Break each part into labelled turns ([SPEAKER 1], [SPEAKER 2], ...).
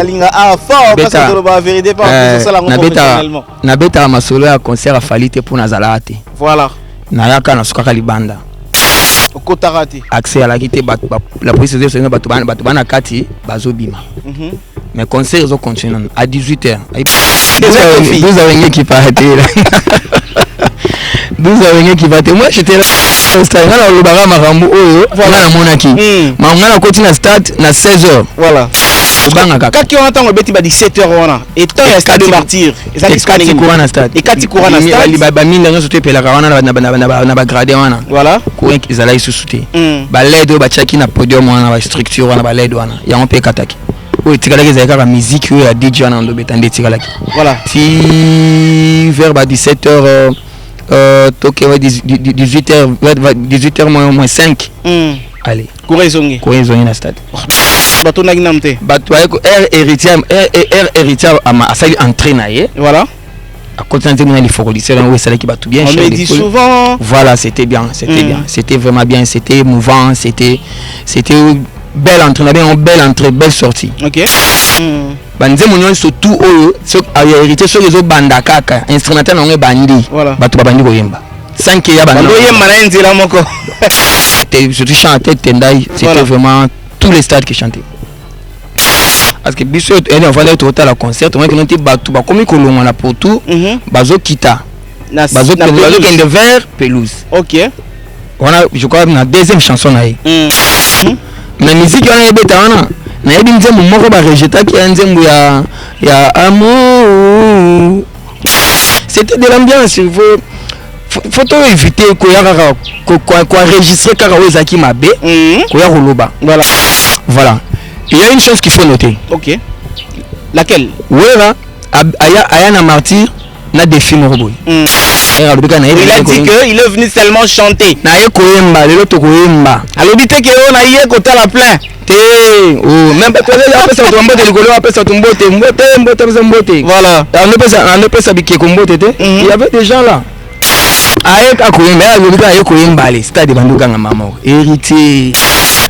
[SPEAKER 1] Nalinga fort parce que la vérité pas ça la professionnellement.
[SPEAKER 2] Na beta masolo ya concert a falité pour nazalate.
[SPEAKER 1] Voilà.
[SPEAKER 2] Na yaka na sukaka libanda.
[SPEAKER 1] Okotarati.
[SPEAKER 2] Accès à la qualité la police de ce batu bana kati bazobima. Mais concert ils ont continué à 18h. Vous avez une équipe arrêtée. 12h qui va moi j'étais là au stade là le bara marambo oyo voilà monaki mais on a continué à stade na 16h
[SPEAKER 1] voilà
[SPEAKER 2] banga kaka
[SPEAKER 1] quand on entend beti ba 17h wana et temps ya stade de martyr et ça
[SPEAKER 2] qui courant na stade
[SPEAKER 1] et kati courant na stade
[SPEAKER 2] ba mine rien sauter pela wana na ba gradé wana
[SPEAKER 1] voilà
[SPEAKER 2] courant ils allaient sous sauter ba led ba chaki na podium wana ba structure wana ba led wana ya on peut kataki oui tikalaki za ka musique ya DJ wana ndo betande tikalaki
[SPEAKER 1] voilà
[SPEAKER 2] si vers 17h toke 18h moins 5 allez
[SPEAKER 1] Kourezongi
[SPEAKER 2] na stade
[SPEAKER 1] bato na ginamte
[SPEAKER 2] bato ayeko héritier ama asali entraîner
[SPEAKER 1] voilà
[SPEAKER 2] à côté de mon lycée là où ça qui bato bien
[SPEAKER 1] on me dit souvent
[SPEAKER 2] voilà c'était bien c'était vraiment bien c'était émouvant c'était belle entrée belle sortie
[SPEAKER 1] OK
[SPEAKER 2] banze monyo surtout oyo so hérité so les banda kaka instrumental on bandi bato babandi koyemba 5 ya banda
[SPEAKER 1] yemba na nzira moko
[SPEAKER 2] c'était je chantais tendai c'était vraiment tous les stades qui chantaient parce que biso et on va aller total à concert on a été bato ba komi kolonga na poto bazo kita bazo kende vers pelouse
[SPEAKER 1] OK
[SPEAKER 2] on a je crois na deuxième chanson na na musique on a beta wana na yebi nzembo moko ba rejeter ki nzembo ya amour c'était de l'ambiance faut éviter ko yaka ko enregistrer kaka wezaki mabe ko ya koloba voilà il y a une chose qu'il faut noter.
[SPEAKER 1] OK laquelle
[SPEAKER 2] wera aya na martyr na défi moroboy
[SPEAKER 1] il a dit que il est venu seulement chanter
[SPEAKER 2] na ye koyemba lelo to koyemba
[SPEAKER 1] alobi te ke on a ye kotala plein
[SPEAKER 2] même pas ça tombote likolo apesa tombote mbote
[SPEAKER 1] voilà
[SPEAKER 2] on ne peut s'habiller comme mbote il y avait des gens là avec akoyemba aye koyemba les stade banduka nga maman héritier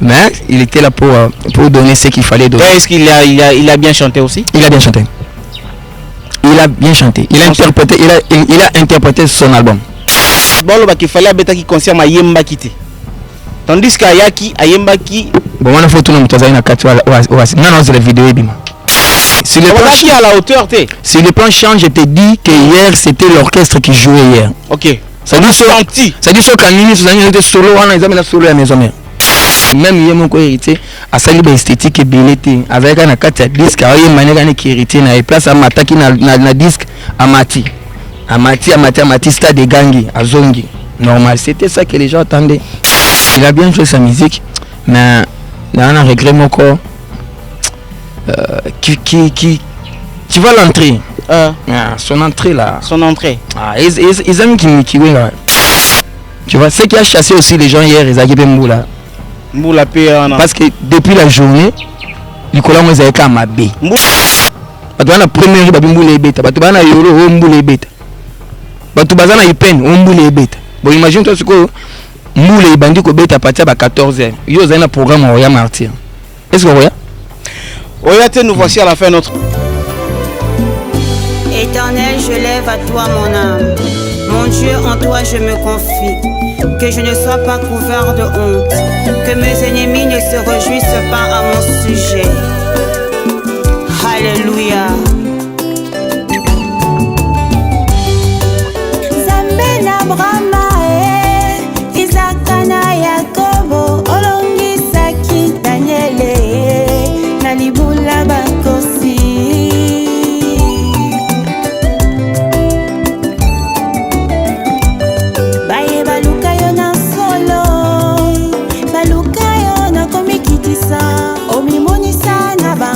[SPEAKER 2] mais il était là pour donner ce qu'il fallait donner.
[SPEAKER 1] Est-ce qu'il a bien chanté aussi?
[SPEAKER 2] Il a bien chanté. Il a interprété son album.
[SPEAKER 1] Bon, il fallait abeta qui concerne Ayemba Kiti. Tandis qu'Ayaki, Ayemba qui.
[SPEAKER 2] Bon, on a fait tout le monde na kati non c'est la vidéo bima. Si le plan
[SPEAKER 1] qui à la hauteur t'es.
[SPEAKER 2] Si le plan change, je te dis que hier c'était l'orchestre qui jouait hier.
[SPEAKER 1] OK.
[SPEAKER 2] Ça dit sur anti. Ça dit sur kanini, ça dit solo on a examiné solo à maison mère. Même hier mon héritier a sali ba esthétique et belleté avec un kati disque aye maneka qui héritier na place à mataki na disque amati stade de gangi azongi normal c'était ça que les gens attendaient. Il a bien joué sa musique mais dans un regret mon corps qui tu vois l'entrée son entrée ils aiment qui ouais tu vois ce qui a chassé aussi les gens hier ils a gibé mboula parce que depuis la journée Nicolas moi zaka mabe bato na première ba mboula ebeta bato bana yolo mboula ebeta bato bazana ipene mboula ebeta bon imagine toi ce que mboula ebandi ko beta partir ba 14h yo zana programme Roya Martyr est-ce que
[SPEAKER 1] Roya nous voici à la fin de notre
[SPEAKER 3] Éternel, je lève à toi mon âme. Mon Dieu, en toi je me confie. Que je ne sois pas couvert de honte. Que mes ennemis ne se réjouissent pas à mon sujet. Alléluia. Zambena Brahma Isakana Yakobo Olongi Saki Daniele Nalibula Bakosi. Omimoni sana ba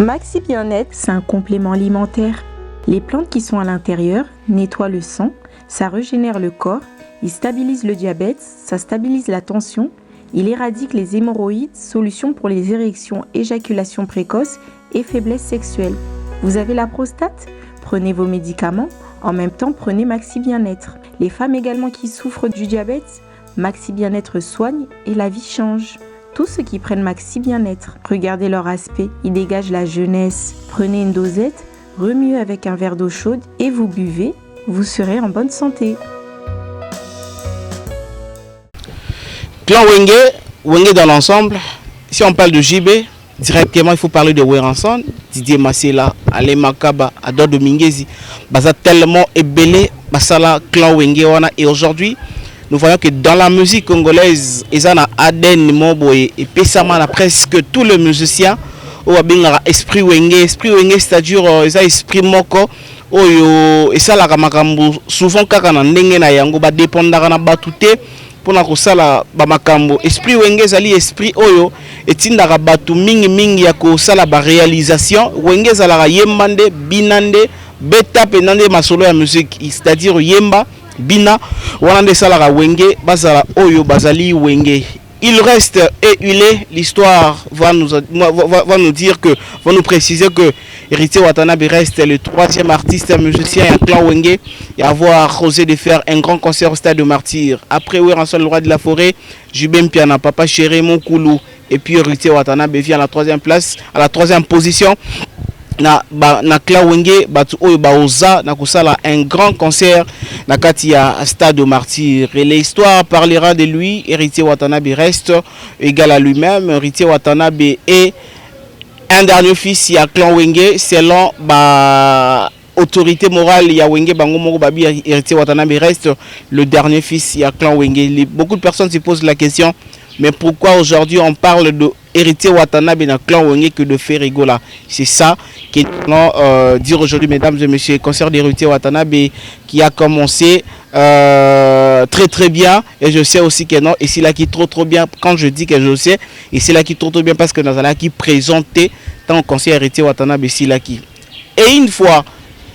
[SPEAKER 4] Maxi Bien-être, c'est un complément alimentaire. Les plantes qui sont à l'intérieur nettoient le sang, ça régénère le corps, il stabilise le diabète, ça stabilise la tension, il éradique les hémorroïdes, solution pour les érections, éjaculation précoce et faiblesse sexuelle. Vous avez la prostate? Prenez vos médicaments, en même temps prenez Maxi Bien-être. Les femmes également qui souffrent du diabète, Maxi Bien-être soigne et la vie change. Tous ceux qui prennent Maxi Bien-être, regardez leur aspect, ils dégagent la jeunesse. Prenez une dosette, remuez avec un verre d'eau chaude et vous buvez, vous serez en bonne santé.
[SPEAKER 1] Clan Wenge dans l'ensemble, si on parle de JB, directement il faut parler de Weranson, Didier Massela, Ale Makaba, Ador Dominguezi, Baza tellement ébélé, Basala Clan Wenge wana. Et aujourd'hui, nous voyons que dans la musique congolaise, ils ont Aden Moboye et Pesama, presque tous les musiciens ont un esprit Wenge, c'est-à-dire ils ont esprit moko. Oyo et ça la makambo souvent kaka na ndenge na yango ba dépendaka na batute pona ko sala ba makambo esprit Wenge zali esprit oyo etindaka batu mingi ya ko sala ba réalisation Wenge zala yembande binande beta penande masolo ya musique, c'est-à-dire yemba bina wana nde sala Wenge bazala oyo bazali Wenge. Il reste et il est, l'histoire va nous dire que, va nous préciser que Héritier Watanabe reste le troisième artiste musicien à Clan Wenge et avoir osé de faire un grand concert au Stade de Martyr. Après Weranson, le roi de la forêt, Jubem Piana, Papa Chéri, Mokoulou et puis Héritier Watanabe vient à la troisième place, à la troisième position. Na Clan Wenge batu oyo baoza na kusala un grand concert na kati ya Stade de Martyr. Et l'histoire parlera de lui. Héritier Watanabe reste égal à lui-même. Héritier Watanabe est un dernier fils ya Clan Wenge selon autorité morale ya Wenge bango moko babi. Héritier Watanabe reste le dernier fils ya Clan Wenge. Beaucoup de personnes se posent la question, mais pourquoi aujourd'hui on parle de Héritier Watanabe dans Clan Wenge que de Ferrigola? C'est ça qui est dire aujourd'hui, mesdames et messieurs, concert d'Héritier Watanabe qui a commencé très bien. Et je sais aussi que non, et c'est là qui est trop bien. Quand je dis que je sais, et c'est là qui est trop bien parce que nous allons qui présenter tant concert Héritier Watanabe ici là qui. Et une fois,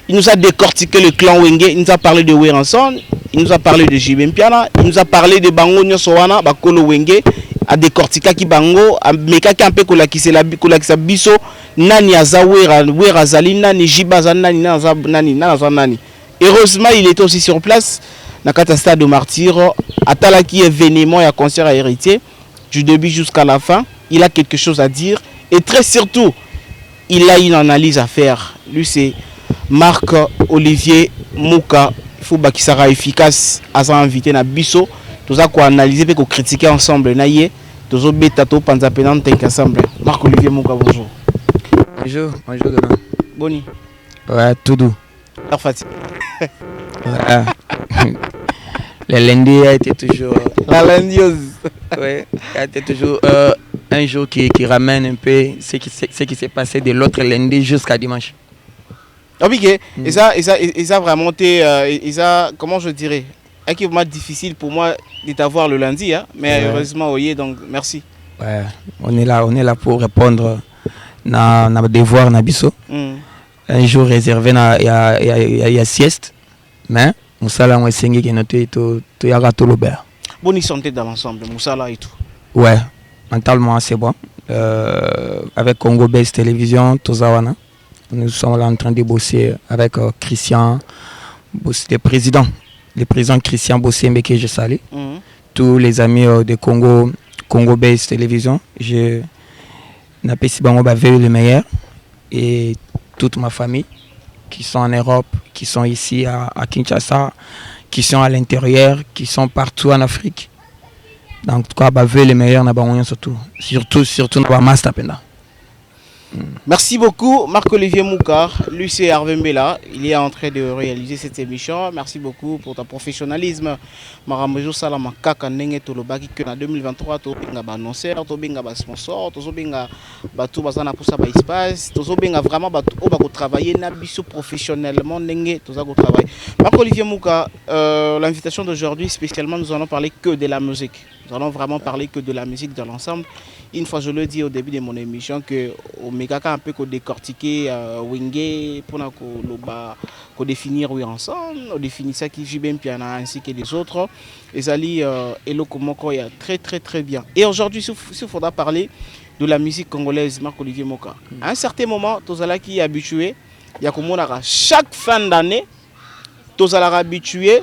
[SPEAKER 1] il nous a décortiqué le Clan Wenge, il nous a parlé de Weranson, il nous a parlé de Jibem Piana, il nous a parlé de Bango Nyosowana, Bakolo Wenge. A décortiquer ki bango meka ki ampe kolakisa biso nani azawera zali nani jibaza nani nani. Heureusement il était aussi sur place na kata Stade de Martyr atala ki événement ya concert à Héritier du début jusqu'à la fin. Il a quelque chose à dire et très surtout il a une analyse à faire. Lui c'est Marc-Olivier Mouka. Il faut qu'il sera efficace à s'inviter na biso. Tout ça qu'on analyser et qu'on critiquer ensemble. Naïe, tout ça bêta tout panzapénant ensemble. Marc-Olivier Mouka, bonjour.
[SPEAKER 2] Bonjour demain.
[SPEAKER 1] Boni.
[SPEAKER 2] Ouais, tout doux.
[SPEAKER 1] Parfait.
[SPEAKER 2] Ouais. Le lundi a été toujours.
[SPEAKER 1] La lundiose.
[SPEAKER 2] Ouais, a été toujours un jour qui ramène un peu ce qui s'est passé de l'autre lundi jusqu'à dimanche.
[SPEAKER 1] Ah oui, et ça vraiment été, comment je dirais, un moment difficile pour moi de t'avoir le lundi, hein? Mais heureusement, oui, donc merci.
[SPEAKER 2] Ouais, on est là pour répondre à nos devoirs, Nabiso. Un jour réservé à sieste, mais Moussala on essaie de noter tout l'obert.
[SPEAKER 1] Bonne santé dans l'ensemble, Moussala et tout.
[SPEAKER 2] Ouais, mentalement c'est bon. Avec Congo Base Télévision, Tozawana, nous sommes là en train de bosser avec Christian, le président Christian Bossé, que je salue. Tous les amis de Congo Base Télévision, je n'appelle pas le meilleur et toute ma famille qui sont en Europe, qui sont ici à Kinshasa, qui sont à l'intérieur, qui sont partout en Afrique. Donc, le meilleur, surtout dans Master Penda.
[SPEAKER 1] Merci beaucoup Marc-Olivier Mouka, lui c'est Hervé Mbela, il est en train de réaliser cette émission. Merci beaucoup pour ton professionnalisme. Maramejo Salama Kaka Nenge Tolobaki que en 2023 to benga ba annonceur, to benga ba sponsor, to benga ba tout bazana pour ça ba espace, to benga vraiment ba tout ba ko travailler na biso professionnellement Nenge to za ko travailler. Marc-Olivier Mouka, l'invitation d'aujourd'hui spécialement nous allons parler que de la musique. Nous allons vraiment parler que de la musique dans l'ensemble. Une fois, je le dis au début de mon émission, que Omega a un peu décortiqué Wenge pour définir oui ensemble, définir ça qui JB Piana ainsi que les autres. Et Zali Eloko Moko est très très très bien. Et aujourd'hui, il faudra parler de la musique congolaise, Marc-Olivier Moka. À un certain moment, Tozala qui est habitué, il y a comme chaque fin d'année, Tozala habitué,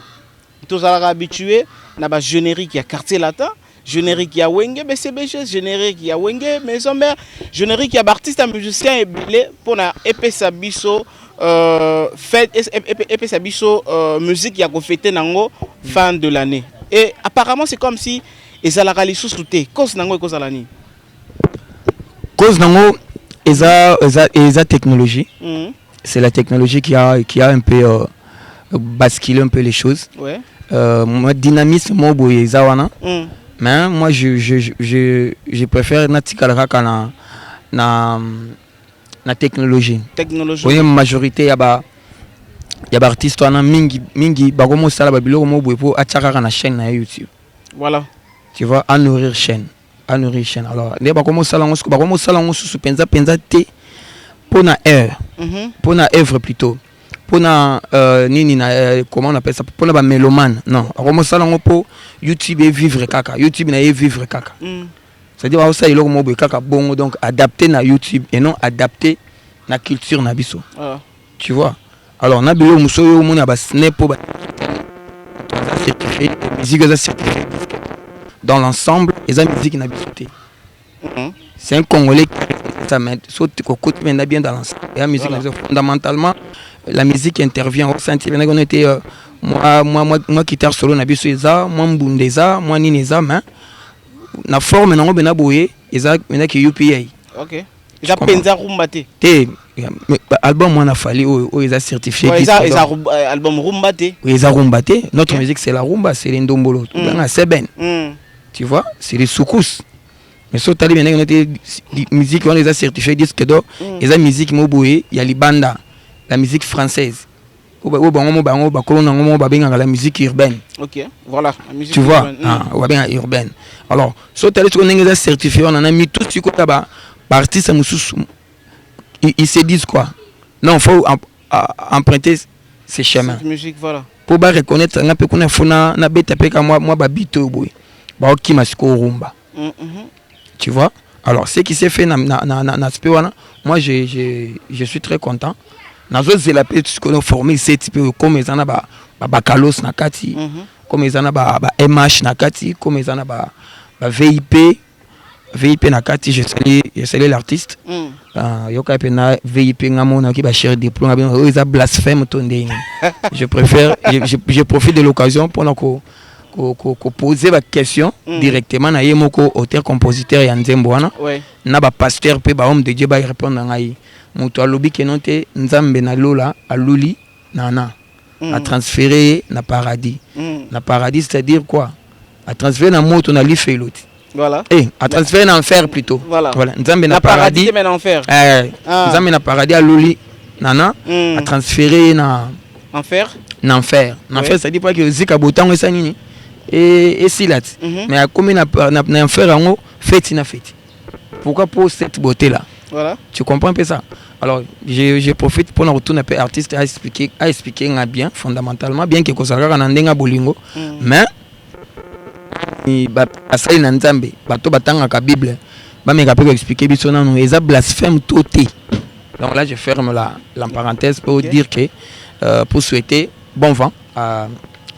[SPEAKER 1] na ba générique ya quartier latin, générique ya Wenge BCBG, générique ya Wenge maison mère, générique ya artiste musicien et belé pour na epesa biso fête epesa biso musique ya ko fêter nango fin de l'année. Et apparemment c'est comme si ezalaka lisusu te. Cause nango e cause alani.
[SPEAKER 2] Cause nango eza technologie. C'est la technologie qui a un peu basculer un peu les choses. Ouais. Moi, dynamisme, moi, mais moi, je préfère na technologie. Technologie. Oui, majorité y a artistes mingi bagomo sala babilo mo pour atchaka na chaîne na YouTube. Voilà. Tu vois, à nourrir chaîne. Alors, les bagomo sala on sous penza te pour na heure. Pour na œuvre plutôt. Pour na comment on appelle ça, pour na mélomane non comme ça là pour YouTube et vivre kaka YouTube na vivre kaka c'est-à-dire ça il mo kaka bon donc adapté na YouTube et non adapté na culture na biso tu vois alors na bilo musoyo mona ba snap pour certifié musique ça certifié dans l'ensemble les musique na biso c'est un Congolais ça met saute côté mais bien dans l'ensemble et la musique fondamentalement la musique intervient au sein on était moi guitare solo na biso eza moi mbundeza moi nineza mais na forme nango bena boye eza mena ki UPA
[SPEAKER 1] OK eza penza rumba te
[SPEAKER 2] album moi na fali o eza certifié
[SPEAKER 1] eza album rumba te
[SPEAKER 2] eza rumba te notre musique c'est la rumba c'est les ndombolo c'est ben tu vois c'est les soukous mais so tali bena on musique on les a certifié disque d'or eza musique mo boye ya libanda la musique française. La musique urbaine.
[SPEAKER 1] Ok, voilà. La musique
[SPEAKER 2] tu vois, urbaine. Alors, si tu as certifié, on en a mis tout ce qu'on a artistes ils se disent quoi? Non, il faut emprunter ces chemins.
[SPEAKER 1] Cette musique, voilà.
[SPEAKER 2] Pour reconnaître, on a tu vois? Alors, ce qui s'est fait moi je suis très content. Nazo la petite qu'on a formé c'est type comme ils en a bakalos nakati comme ils en a MH nakati comme ils en a VIP nakati je salue l'artiste yoka pena VIP ngamona ki ba cher diplôme ils a blasphème tondeni je profite de l'occasion pour poser la question directement na yemoko auteur compositeur ya Nzembo wana na ba pasteur pe ba homme de Dieu ba répondre ngai mutu alobi ke non te nzambe na lola aluli nana a transféré na paradis na paradis c'est-à-dire quoi a transféré na moto na lifeloti voilà a transféré na enfer plutôt voilà nzambe na paradis
[SPEAKER 1] mais na enfer
[SPEAKER 2] nzambe na paradis aluli nana a transféré na
[SPEAKER 1] enfer
[SPEAKER 2] c'est-à-dire pas que zika botango esa nini et silat mais comme na enfer ango fête na fête pourquoi pour cette beauté là voilà tu comprends un peu ça alors je profite pour retourner un peu artiste à expliquer bien fondamentalement bien que kozalaka na ndenga bolingo mais asali na nzambe bato batangaka bible bameka pe expliquer biso nanu eza blasphème toté donc là je ferme la parenthèse pour dire que pour souhaiter bon vent à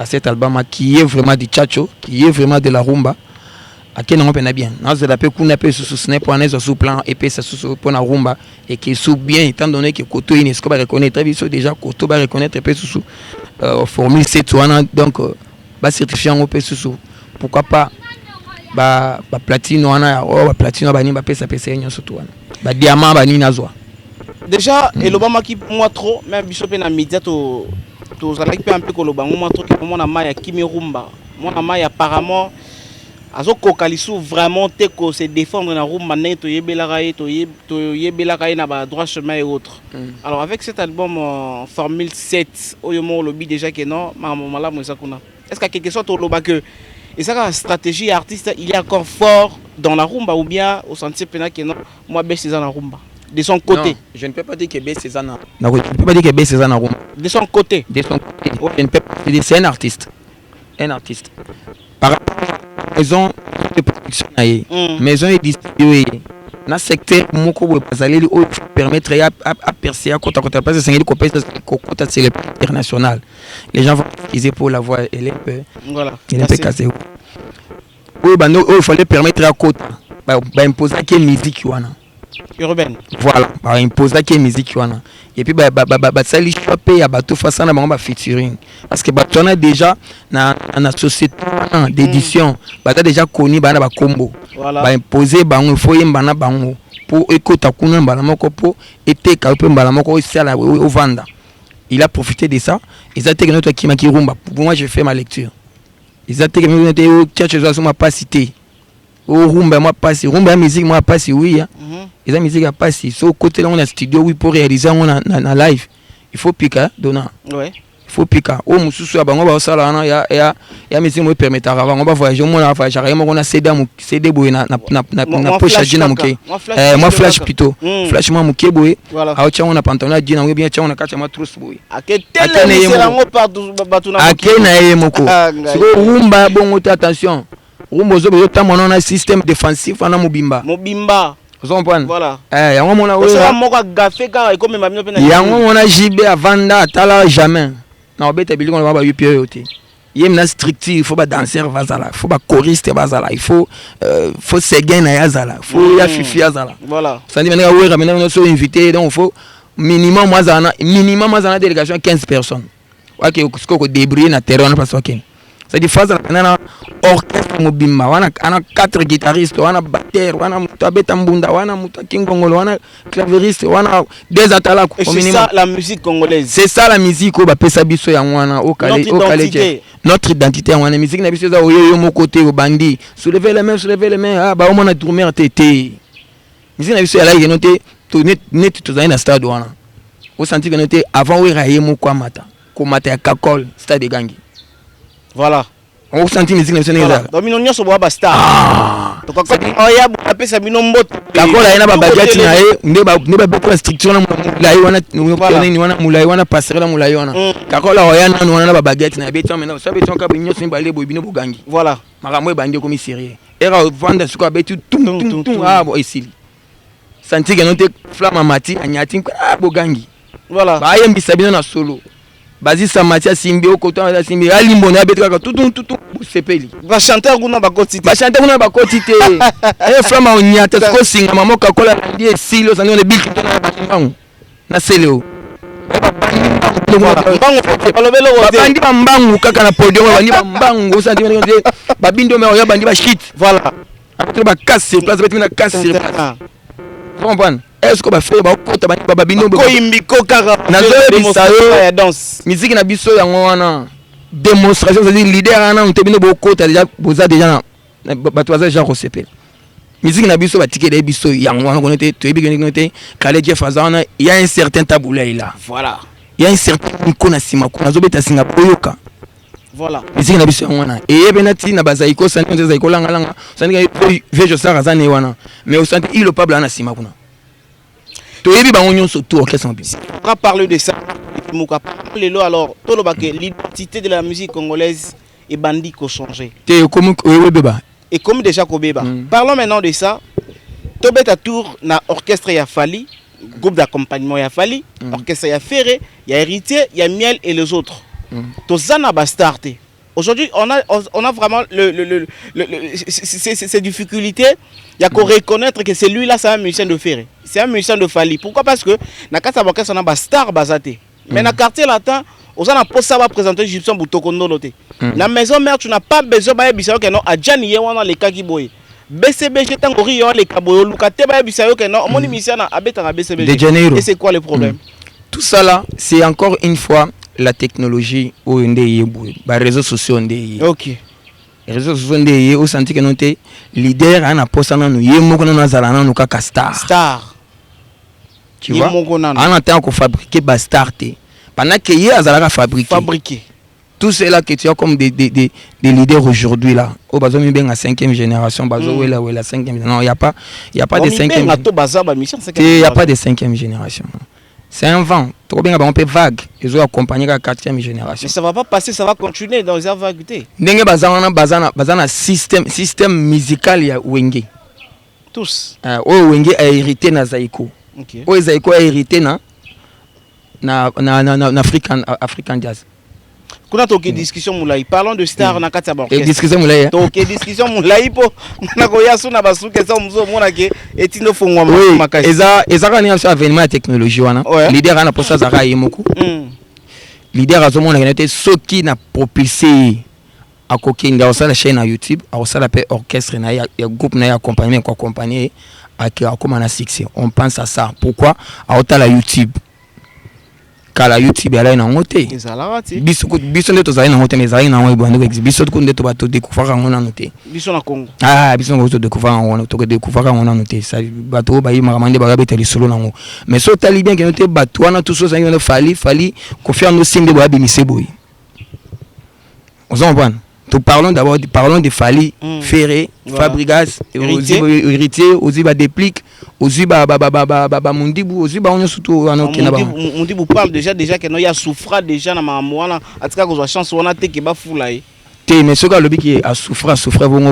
[SPEAKER 2] cet album qui est vraiment du chacho qui est vraiment de la rumba à quel moment on bien nous la peut qu'on appelle sous snap pour analyser sous plan et puis ça sous pour la rumba et qui sous bien étant donné que Koto Inesco va reconnaître déjà Koto va reconnaître et puis sous formule 7 donc ba certifié en peu sous pourquoi pas ba platine wana ba platine ba ni ba pesa nyo surtout ba diamant ba ni nazwa
[SPEAKER 1] déjà et l'obama qui moi trop même bisope na média to zala qui peut un peu ko l'obama moi trop que mon ama ya kimi rumba mon ama ya apparemment azo kokalisu vraiment te ko se défendre na rumba neto yebelaka na ba droit chemin et autres. Alors avec cet album formule 7 oyomo lobi déjà que non malamu ça kuna est-ce qu'à quelque chose to loba que Et ça, la stratégie artiste, il est encore fort dans la rumba ou bien au sentier pénal que non, moi, baisse dans la rumba. De son côté.
[SPEAKER 2] Non, je ne peux pas dire que baisse c'est ça. Non, je ne peux pas dire que baisse c'est ça na rumba.
[SPEAKER 1] De son côté.
[SPEAKER 2] De son côté. Ouais. Je ne peux pas dire c'est un artiste. Un artiste. Par rapport à la maison de production, maison de distribution, dans le secteur, il permettre à percer à côté parce que c'est une compétence internationale. Les gens vont utiliser pour la voix, elle est un peu,
[SPEAKER 1] voilà.
[SPEAKER 2] Elle est un peu cassée. Oui, il fallait permettre à côté, imposer à quelle musique
[SPEAKER 1] urbaine.
[SPEAKER 2] Voilà, imposer à quelle musique et puis ça lui choper à bateau face à la featuring parce que on a déjà dans la société d'édition déjà connu ba combo ba imposer bango faut yembana bango pour écouter kuna mbala moko pour été ka mbala moko sala au vanda. Il a profité de ça. Ils ont été notre qui rumba. Pour moi, je fais ma lecture. Ils ont été notre tchatche moi pas cité. Au rumba moi pas si rumba musique moi pas si oui. Ils ont musique à pas si. So côté là on a studio oui pour réaliser on a live. Il faut piquer donna. Ouais. Il faut piquer. Au mususu ya bango ba sala na ya musique me permettre avant on va voyager on va voyager on a CD boy na poche jina muke. Moi flash plutôt. Flash moi muke boy. A ocha on a pantalon jina ou bien cha on a kacha ma trousse boy.
[SPEAKER 1] Aketele c'est là on partout batuna.
[SPEAKER 2] Akena ye moko. So rumba bongo attention. Rumba zo bezo tamono na système défensif na mobimba.
[SPEAKER 1] Mobimba.
[SPEAKER 2] Vous comprenez?
[SPEAKER 1] Voilà.
[SPEAKER 2] Yango mona we.
[SPEAKER 1] Ça moko gafé car comme mamino pena.
[SPEAKER 2] Yango mona JB avanda atala jamais. Na obeta biliko na ba UPO yote. Yem na structure, il faut ba danseur bazala, il faut ba choriste bazala, il faut seguin na yazala, il faut ya fifi yazala. Voilà. Ça dit maintenant we ramena nous sommes invités donc il faut minimum moi délégation 15 personnes. OK, ce ko débrouiller na terrain parce que ça dit phase na orchestre mobimba wana ana 4 guitaristes wana batteur wana mutabeta mbunda wana mutakingongolo wana clavieriste wana des atala
[SPEAKER 1] ko minimum. C'est ça la musique congolaise.
[SPEAKER 2] C'est ça la musique au ba pesa biso ya wana au calé. Notre identité wana musique na biso za oyo mo côté au bandi. Soulevez les mains ah ba o mona tourner tété. Musique na biso ya la noté to net to na stade wana. Au senti que noté avant o rayer mo kwa mata. Ko mata ya Kakol stade Gangi.
[SPEAKER 1] Voilà.
[SPEAKER 2] On senti musique nationale.
[SPEAKER 1] Dominio so boba star. To kako oya bu pesa bino mboto.
[SPEAKER 2] Kakola ina ba budget na ye ne ba beaucoup structure na mulai wana mulai wana passerelle mulai wana. Kakola oya na wana ba baguette na beton maintenant ça beton ka binyo so mbale bo bino Gangi. Voilà. Makamwe bandi comme sérieux. Era vendre suka betu tum ah bo ici. Senti que note flamme mati anyati ah bo Gangi. Voilà. Ba yembi sabino na solo. Bazi Samatia Simbi au côté de Simbi Alimbo na betra tout sepeli
[SPEAKER 1] va chanter kuna bakotite
[SPEAKER 2] e flama onyata ko singa mama Kakola ndie silo sanyo le bill na bangu na seleo bandi bambangu kaka na podium bandi bambangu santi babindo me oya bandi ba shit voilà après ba casse place betina casse comprendre est-ce que ba fait ba kota ba bindo
[SPEAKER 1] ko imbiko kaka
[SPEAKER 2] na ya danse musique na biso yango wana démonstration c'est dire leader ana on te bino bo kota déjà boza déjà ba toza déjà recépel musique na biso ba tike de biso yango wana connaître to ebi connaître Khaled Jeff Azana il y a un certain tabou là voilà il y a un certain ikona sima kuna zo beta singa boyoka voilà musique na biso yango wana et benati na bazaiko santi on zaiko langa santi vejo sara zane wana mais au santi il le pable ana sima kuna. On
[SPEAKER 1] va parler de ça. Alors, l'identité de la musique congolaise et bandit qui a changé. Et comme déjà Kobeba. Parlons maintenant de ça. Tobet à tour na orchestre ya Fali, groupe d'accompagnement ya Fali, orchestre ya Ferré, ya Héritier, ya Miel et les autres. Tozana Bastarte. Aujourd'hui, on a vraiment ces difficultés. Il y a qu'à reconnaître que celui-là, c'est un musicien de Ferré. C'est un musicien de Fali. Pourquoi? Parce que dans le quartier, on a un star basate. Mais dans le quartier latin, on a pas présenter Gibson Boutokondo noté. Dans la maison mère, tu n'as pas besoin de bisayo que non. Adjani yewana les kakiboy. BCB, j'ai tant gori les kaboyo. Lukate ba bisayo que non. Mon musicien a abeta na BCB. Et c'est quoi le problème?
[SPEAKER 2] Tout ça là, c'est encore une fois la technologie au les réseaux sociaux.
[SPEAKER 1] OK.
[SPEAKER 2] Les réseaux sociaux au senti que noté leader ana posa na nous yemoko na zalana nous kaka star. Tu vois? On attend qu'on fabrique ba star té. Pendant que yé azalaka fabriquer. Tous ceux-là que tu as comme des leaders aujourd'hui là. Au bazo mi benga 5e génération, bazo ou la 5e. Non, il y a pas de 5e. Il y a pas de 5e génération. C'est un vent. Trop bien, on peut vague. Ils ont accompagné la 4e génération.
[SPEAKER 1] Mais ça va pas passer, ça va continuer dans les vaguetés.
[SPEAKER 2] N'engé bazana système musical ya Wenge.
[SPEAKER 1] Tous.
[SPEAKER 2] Wenge a hérité na Zaïko. OK. Zaïko a hérité na African jazz.
[SPEAKER 1] Kuna toke discussion moulai. Parlons de star na kati ya orchestre.
[SPEAKER 2] Discussion moulai.
[SPEAKER 1] Toke discussion moulai po na koyasu na basuke ça mzo mona ke etino fongwa makasi.
[SPEAKER 2] Eza kana sur avènement de technologie wana. Leader ana posa zaka yemoku. Leader azomona ngene soki na propulsé a kokinga osala chaîne na YouTube, osala pe orchestre na ya groupe na ya accompagnement ko accompagner a comme na succès. On pense à ça. Pourquoi? A otala YouTube. Kala YouTube ala na ngote biso nde tozali na ngote mais ezali na ngo ebando biso nde to bato découvrir ngona noté
[SPEAKER 1] biso na Congo
[SPEAKER 2] biso ngo to découvrir ngona to découvrir ngona noté ça bato ba yima kamande ba beteli solo nango mais so tali bien que noté bato wana tout ça ngona fali confiance no simbe ba bimise boy on parlons d'abord de Fali Ferré Fabregas héritier aussi ba déplique aussi ba Mundibu aussi ba on surtout
[SPEAKER 1] Mundibu parle déjà que non ya souffra déjà na mamwana atika ko chance wana te ke ba fulaye
[SPEAKER 2] te mais soka lobi ki a souffra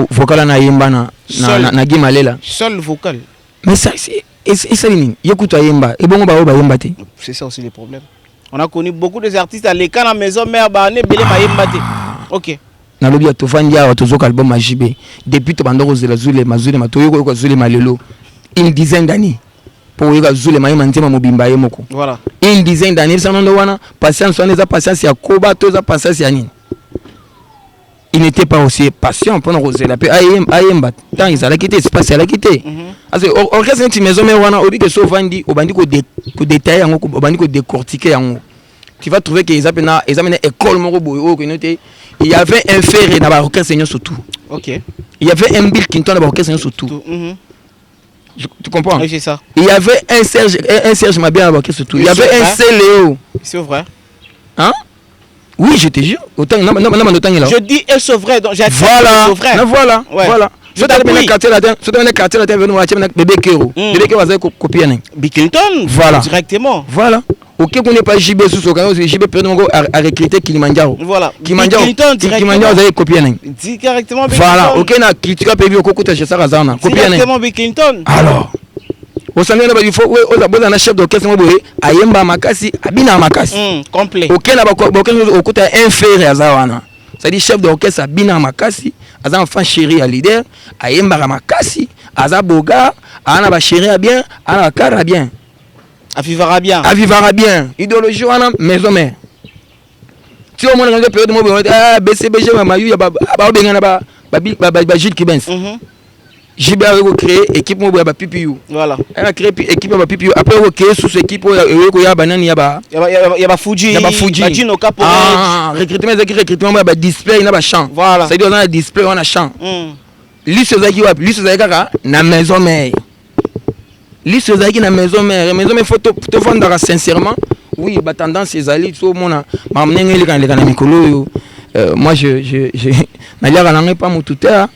[SPEAKER 2] vocal na yemba na gimalela
[SPEAKER 1] seul vocal
[SPEAKER 2] mais ça c'est ça nini yekuta yemba et bongo ba yemba te
[SPEAKER 1] c'est ça aussi le problème. On a connu beaucoup des artistes à l'écran à maison mère ba ne belé ba yemba te. OK.
[SPEAKER 2] Na lobi atofandi ya tozoka album Majibé depuis to bando kozela zule matoyo ko zule malelo une dizaine d'années pour yoka zule maïma ntema mobimba yemoko.
[SPEAKER 1] Voilà.
[SPEAKER 2] Une dizaine d'années ça non wana patience on les a patience ya koba to za patience ya nini. Il n'était pas aussi patient pour nous kozela pe ayemba tant ils allaient quitter espace la quitter. Parce que orchestre une maison mais wana obi que so vandi obandi ko détailler yango obandi ko décortiquer yango. Tu vas trouver que ils amènent école moko boyo ko noté. Il y avait un Ferré dans la orchestre surtout.
[SPEAKER 1] OK.
[SPEAKER 2] Il y avait un Bill Clinton dans la orchestre surtout. Tu comprends?
[SPEAKER 1] Oui, c'est ça.
[SPEAKER 2] Il y avait un Serge Mabia dans la orchestre surtout. Il y avait un Céléo.
[SPEAKER 1] C'est vrai.
[SPEAKER 2] Hein? Oui, je te jure. Autant
[SPEAKER 1] je dis c'est vrai donc j'ai
[SPEAKER 2] voilà.
[SPEAKER 1] Voilà.
[SPEAKER 2] Voilà. Je t'ai donné quartier là-dedans. Je t'ai donné quartier là-dedans venir voir bébé Kero. Bébé Kero va copier
[SPEAKER 1] Bill Clinton.
[SPEAKER 2] Voilà.
[SPEAKER 1] Directement.
[SPEAKER 2] Voilà. OK, qu'on n'est pas JB sous ce canal, JB peut à recruter Kilimanjaro.
[SPEAKER 1] Voilà.
[SPEAKER 2] Kilimanjaro vous avez copié
[SPEAKER 1] directement.
[SPEAKER 2] Voilà. OK, na critique pas vu beaucoup de ça razana.
[SPEAKER 1] Directement Bill Clinton.
[SPEAKER 2] Alors, au sein de il faut on a chef d'orchestre ayemba makasi abina makasi.
[SPEAKER 1] Complet.
[SPEAKER 2] OK na au côté un frère azawana. C'est-à-dire chef d'orchestre abina makasi, aza enfant chéri à leader, ayemba makasi, azaboga, ana ba chéri bien, ana kara bien.
[SPEAKER 1] Avivara bien.
[SPEAKER 2] Idéologie wana maison mère. Tu au moins dans la période mo BCBG mayu ya ba bengana ba Gilles Kibens. JB a créé équipe mo ba PPU.
[SPEAKER 1] Voilà.
[SPEAKER 2] Elle a créé équipe ba PPU après on créé sous équipe ko ya banani ya ba
[SPEAKER 1] Fuji.
[SPEAKER 2] Gino Capo. Recrutement ba display na ba champ.
[SPEAKER 1] Voilà.
[SPEAKER 2] C'est-à-dire on a display on a champ. Lui c'est kaka na maison mère. Liste qui na maison mère faut te vendre sincèrement oui bah tendance ces alliés tout mona m'amener les kana mikolo moi je n'allais rien pas mon tuteur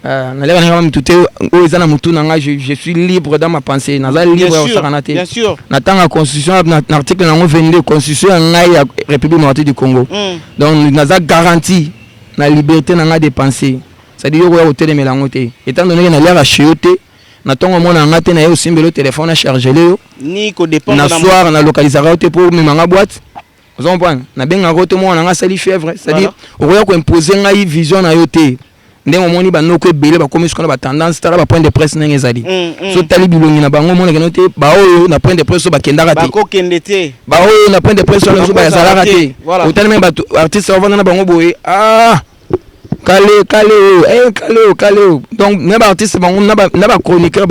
[SPEAKER 2] n'allais rien mon tuteur aux ana mutu nanga je suis libre dans ma pensée nazali libre au saranate
[SPEAKER 1] bien sûr
[SPEAKER 2] n'attend la constitution l'article nango 22 constitution ngai ya République démocratique du Congo donc naza garantie la liberté nanga de penser c'est dire yo hôtel melangote étant donné que n'allait racheter na tongo mona ngate na yo simbelo téléphone à charger le
[SPEAKER 1] ni ko dépendre
[SPEAKER 2] na soir na localiser route pour manga boîte vous comprenez na benga route mona nga sali fièvre c'est-à-dire oya ko imposer ngai vision na yo te ndenge moni ba noko ebele ba komi skona ba tendance tala ba point de presse ndenge ezali so tali bilongi na bango mona kenote ba oyo na point de presse ba kendaka te
[SPEAKER 1] ba ko kendete
[SPEAKER 2] ba oyo na point de presse so ba yazalaka te otali même ba artiste va na bango boye Calé. Donc, même artiste, n'a pas chroniqueur,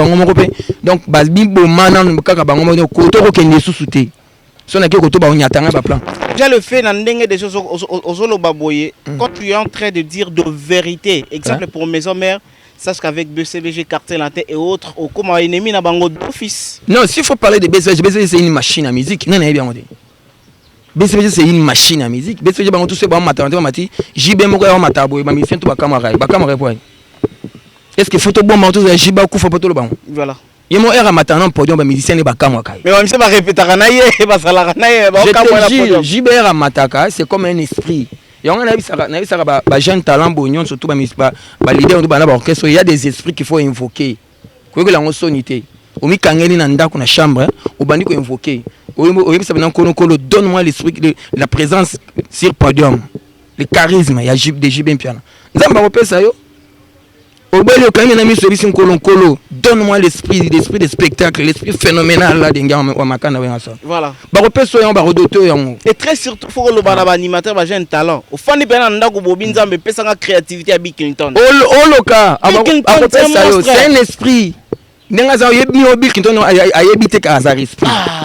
[SPEAKER 2] donc, Basbibo Manan, Kaka Bango, Koto, Kende sous-souté. Si on a quelque chose, on y attend un plan.
[SPEAKER 1] Déjà le fait d'endengue des choses aux Zolo Baboye, quand tu es en train de dire de vérité, exemple pour Maison Mère, sache qu'avec BCBG, Cartel et autres, au comment ennemi n'a bango d'office.
[SPEAKER 2] Non, s'il faut parler de BCBG, c'est une machine à musique. Non, non, bien dit. BCBG c'est une machine à musique. BCBG bango tout c'est bon matériel mati. JB moko ya matabo ba musicien tout ba camera point. Est-ce que photo bon tout c'est JB ku photo le bango.
[SPEAKER 1] Voilà.
[SPEAKER 2] Yemo era matano podium ba musicien ba camera kai.
[SPEAKER 1] Mais on sait pas répéter na ye ba sala na ye ba camera la podium.
[SPEAKER 2] JB era mataka c'est comme un esprit. Yonga na bisaka ba jeune talent bonyon surtout ba leader de ba orchestre, il y a des esprits qu'il faut invoquer. Ko que la sonité. Omi kangeli na ndako na chambre, obandi ko invoquer. Omi sabana kono donne-moi l'esprit de la présence sur podium. Le charisme, il y a des JB piano. Nzamba opesa yo. Obeli okangi na miso bisi nkolo. Donne-moi l'esprit de spectacle, l'esprit phénoménal là denga wa makana wenga ça.
[SPEAKER 1] Voilà.
[SPEAKER 2] Ba opesa yo ba rodoto yo.
[SPEAKER 1] Et très surtout faut le bana animateur ba jeune talent. Au fond ni pena ndako bobi nzambe pesa nga créativité à Bill Clinton.
[SPEAKER 2] Oloka c'est un esprit.
[SPEAKER 1] Ah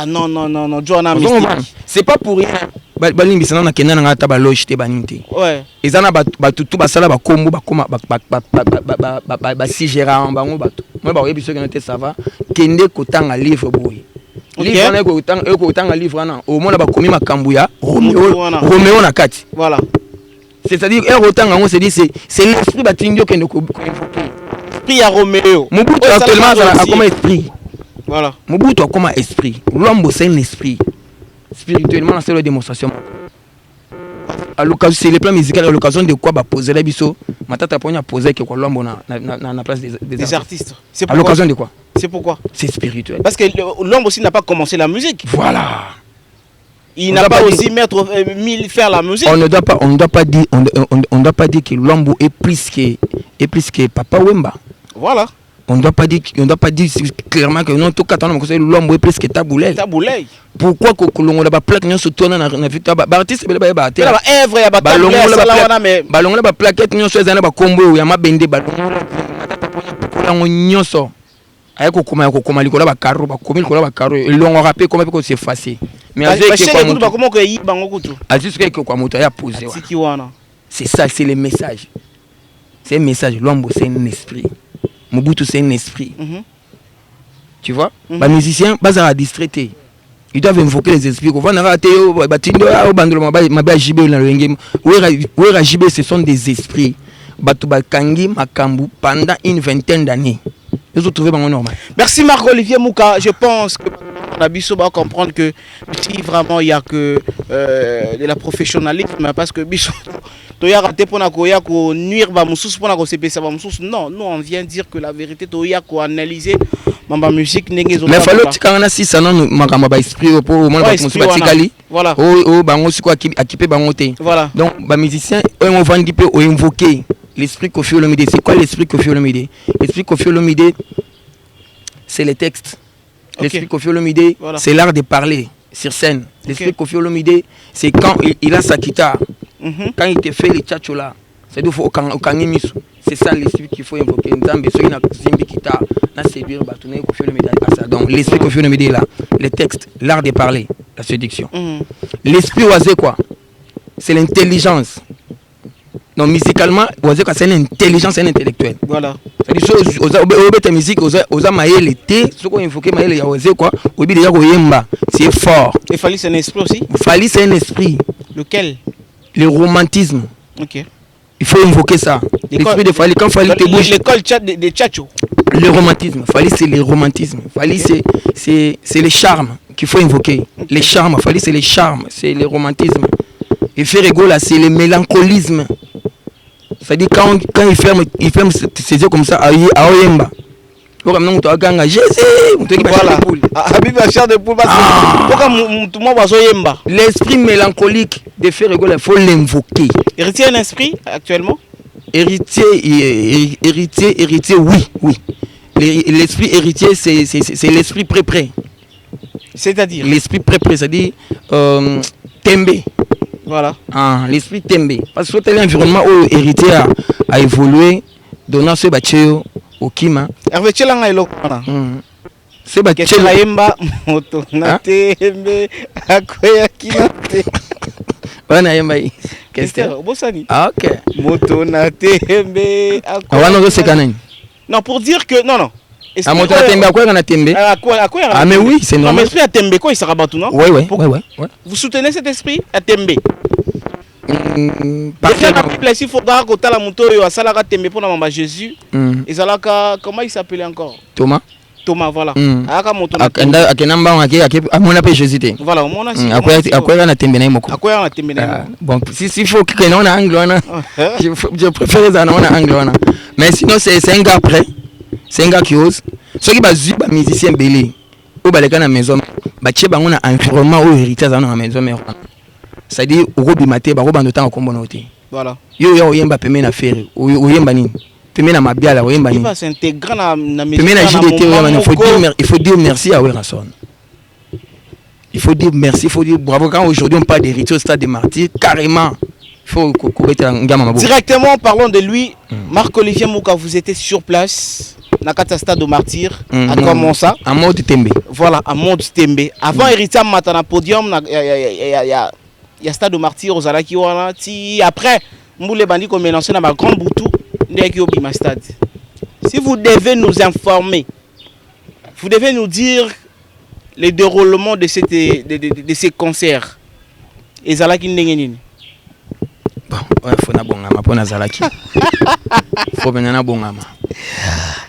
[SPEAKER 1] non, Joanna mystique.
[SPEAKER 2] C'est pas pour rien. Balimbi sana na kenda na taba loge te baninte.
[SPEAKER 1] Ouais.
[SPEAKER 2] Ezana batu tout basala ba kombo ba koma ba sigera bango batu. Moi ba yebiso que ça va kende kotanga livre boy. Livre na ko kotanga livre na au moins ba komi makambu ya Roméo na kati.
[SPEAKER 1] Voilà.
[SPEAKER 2] C'est-à-dire kotanga on se dit c'est l'esprit batindio kende ko invoquer.
[SPEAKER 1] Esprit à Roméo.
[SPEAKER 2] Mobutu actuellement a comme esprit.
[SPEAKER 1] Voilà.
[SPEAKER 2] Mobutu a comme esprit. L'homme c'est un esprit. Spirituellement c'est la démonstration. À l'occasion c'est les plans musicaux à l'occasion de quoi poser la biso. Matata ponya poser que l'homme na place des
[SPEAKER 1] artistes.
[SPEAKER 2] C'est à l'occasion de quoi?
[SPEAKER 1] C'est pourquoi?
[SPEAKER 2] C'est spirituel.
[SPEAKER 1] Parce que l'homme aussi n'a pas commencé la musique.
[SPEAKER 2] Voilà.
[SPEAKER 1] Il n'a pas aussi faire la musique.
[SPEAKER 2] On ne doit pas dire que l'homme est plus que Papa Wemba.
[SPEAKER 1] Voilà.
[SPEAKER 2] On ne doit pas dire clairement que non tout cas l'homme est plus que Taboulay. Pourquoi que l'on a pas plaque non se tourne dans la vie ba artiste be ba te.
[SPEAKER 1] Ba œuvre ya ba Taboulay sala wana mais
[SPEAKER 2] balon la ba plaquette non so ezana ba combo ya mabende balon la nyonso. Ayeko koma likola ba carreau ba komi likola ba carreau et l'on rappelle comment peut s'effacer. Mais avec
[SPEAKER 1] comment que yi bango kutu.
[SPEAKER 2] Aziz que quoi moto ya poser. C'est ça, c'est le message. C'est un message. L'homme c'est un esprit. Mobutu c'est un esprit. Tu vois? Les musiciens bazar à distraiter. Ils doivent invoquer les esprits. Quand on a raté batindo au bandolo ma JB na lengem. Ouera JB ce sont des esprits. Batu bakangi makambu pendant une vingtaine d'années. Ils ont trouvé normal.
[SPEAKER 1] Merci Marc-Olivier Mouka. Je pense que Bisso va comprendre que si vraiment il n'y a que de la professionnalisme, parce que Bisso, tu as raté pour nuire, non, nous on vient dire que la vérité, tu as analyser ma musique. Mais il
[SPEAKER 2] faut que si ça non, ma esprit pour moi, voilà.
[SPEAKER 1] Voilà.
[SPEAKER 2] Donc, les musiciens, on va invoquer l'esprit Koffi Olomide. C'est quoi l'esprit Koffi Olomide? L'esprit Koffi Olomide, c'est les textes. L'esprit Koffi Olomide, voilà. C'est l'art de parler sur scène. L'esprit Koffi Olomide, c'est quand il a sa guitare. Quand il te fait les tchatchola, c'est du faut c'est ça l'esprit qu'il faut invoquer. Donc l'esprit Koffi Olomide est là. Les textes, l'art de parler, la séduction. L'esprit oisé quoi? C'est l'intelligence. Donc musicalement, c'est une intelligence, c'est un intellectuel.
[SPEAKER 1] Voilà.
[SPEAKER 2] C'est-à-dire musique, c'est fort.
[SPEAKER 1] Et Fali c'est un esprit aussi?
[SPEAKER 2] Fali c'est un esprit.
[SPEAKER 1] Lequel?
[SPEAKER 2] Le romantisme.
[SPEAKER 1] Ok.
[SPEAKER 2] Il faut invoquer ça. L'esprit de Fali, quand Fali te bouge.
[SPEAKER 1] L'école de Tchatcho.
[SPEAKER 2] Le romantisme. Fali c'est le romantisme. Fali c'est les charmes qu'il faut invoquer. Les charmes. Fali c'est les charmes, c'est le romantisme. Et Ferrego là c'est le mélancolisme. C'est-à-dire quand il ferme ses yeux comme ça à Oyemba. Voilà. L'esprit mélancolique de Ferrego, il faut l'invoquer.
[SPEAKER 1] Héritier un esprit actuellement?
[SPEAKER 2] Héritier, oui. L'esprit héritier, c'est l'esprit pré-pré.
[SPEAKER 1] C'est-à-dire?
[SPEAKER 2] L'esprit pré-pré, c'est-à-dire Tembe.
[SPEAKER 1] Voilà.
[SPEAKER 2] L'esprit Tembe. Parce que tel environnement où l'héritier a évolué, donnant ce bâtiment au Kima.
[SPEAKER 1] Hervé Tchelanga est là.
[SPEAKER 2] Ce bâtiment.
[SPEAKER 1] Yemba, moto, na Tembe, akoya kinate.
[SPEAKER 2] Wana Yemba.
[SPEAKER 1] Qu'est-ce que
[SPEAKER 2] ok.
[SPEAKER 1] Moto, na Tembe,
[SPEAKER 2] akoya. Non, pour
[SPEAKER 1] dire que. Non.
[SPEAKER 2] À monter à Tembe, à quoi on a Tembe? Ah mais oui, c'est normal.
[SPEAKER 1] L'esprit à Tembe, quoi, il sera battu, non?
[SPEAKER 2] Oui.
[SPEAKER 1] Vous soutenez cet esprit à Tembe? Il faudra que la moto à Salara Tembe pour la Jésus. Et Zalaka, comment il s'appelait encore?
[SPEAKER 2] Thomas,
[SPEAKER 1] voilà. Voilà,
[SPEAKER 2] bon, s'il faut que l'on a anglais, je préfère les anglais. Mais sinon, c'est un gars prêt. C'est un gars qui ose. Ceux qui sont des musiciens belés, ou dans la maison, ils ont un environnement ou héritage dans la maison. C'est-à-dire, au Robi Maté, au Robi Temps, au Combonoté.
[SPEAKER 1] Voilà.
[SPEAKER 2] Yo, yemba pemé na faire, ou yemba ni. Pemé na mabiala, ou yemba ni.
[SPEAKER 1] Il va s'intégrer dans la maison.
[SPEAKER 2] Pemé na JDT, il faut dire merci à Werason. Il faut dire merci, il faut dire bravo. Quand aujourd'hui on parle d'héritier au stade des martyrs, carrément, il faut couper un gamin.
[SPEAKER 1] Directement, parlons de lui. Marc-Olivier Mouka, vous étiez sur place. Nakata stade de martyr à comment ça
[SPEAKER 2] à mode Tembe.
[SPEAKER 1] Voilà, à mode Tembe. Avant héritier matana podium il y a stade de martyr aux Alaki wana ti après Mboule Bandi comme mélangé dans ma grande boutou ndeki obima stade. Si vous devez nous informer, vous devez nous dire les déroulements de ces concerts. Et Zalaki ndenge nini?
[SPEAKER 2] Bon, ouais, faut na bongama pour na Zalaki. Faut venir na bongama.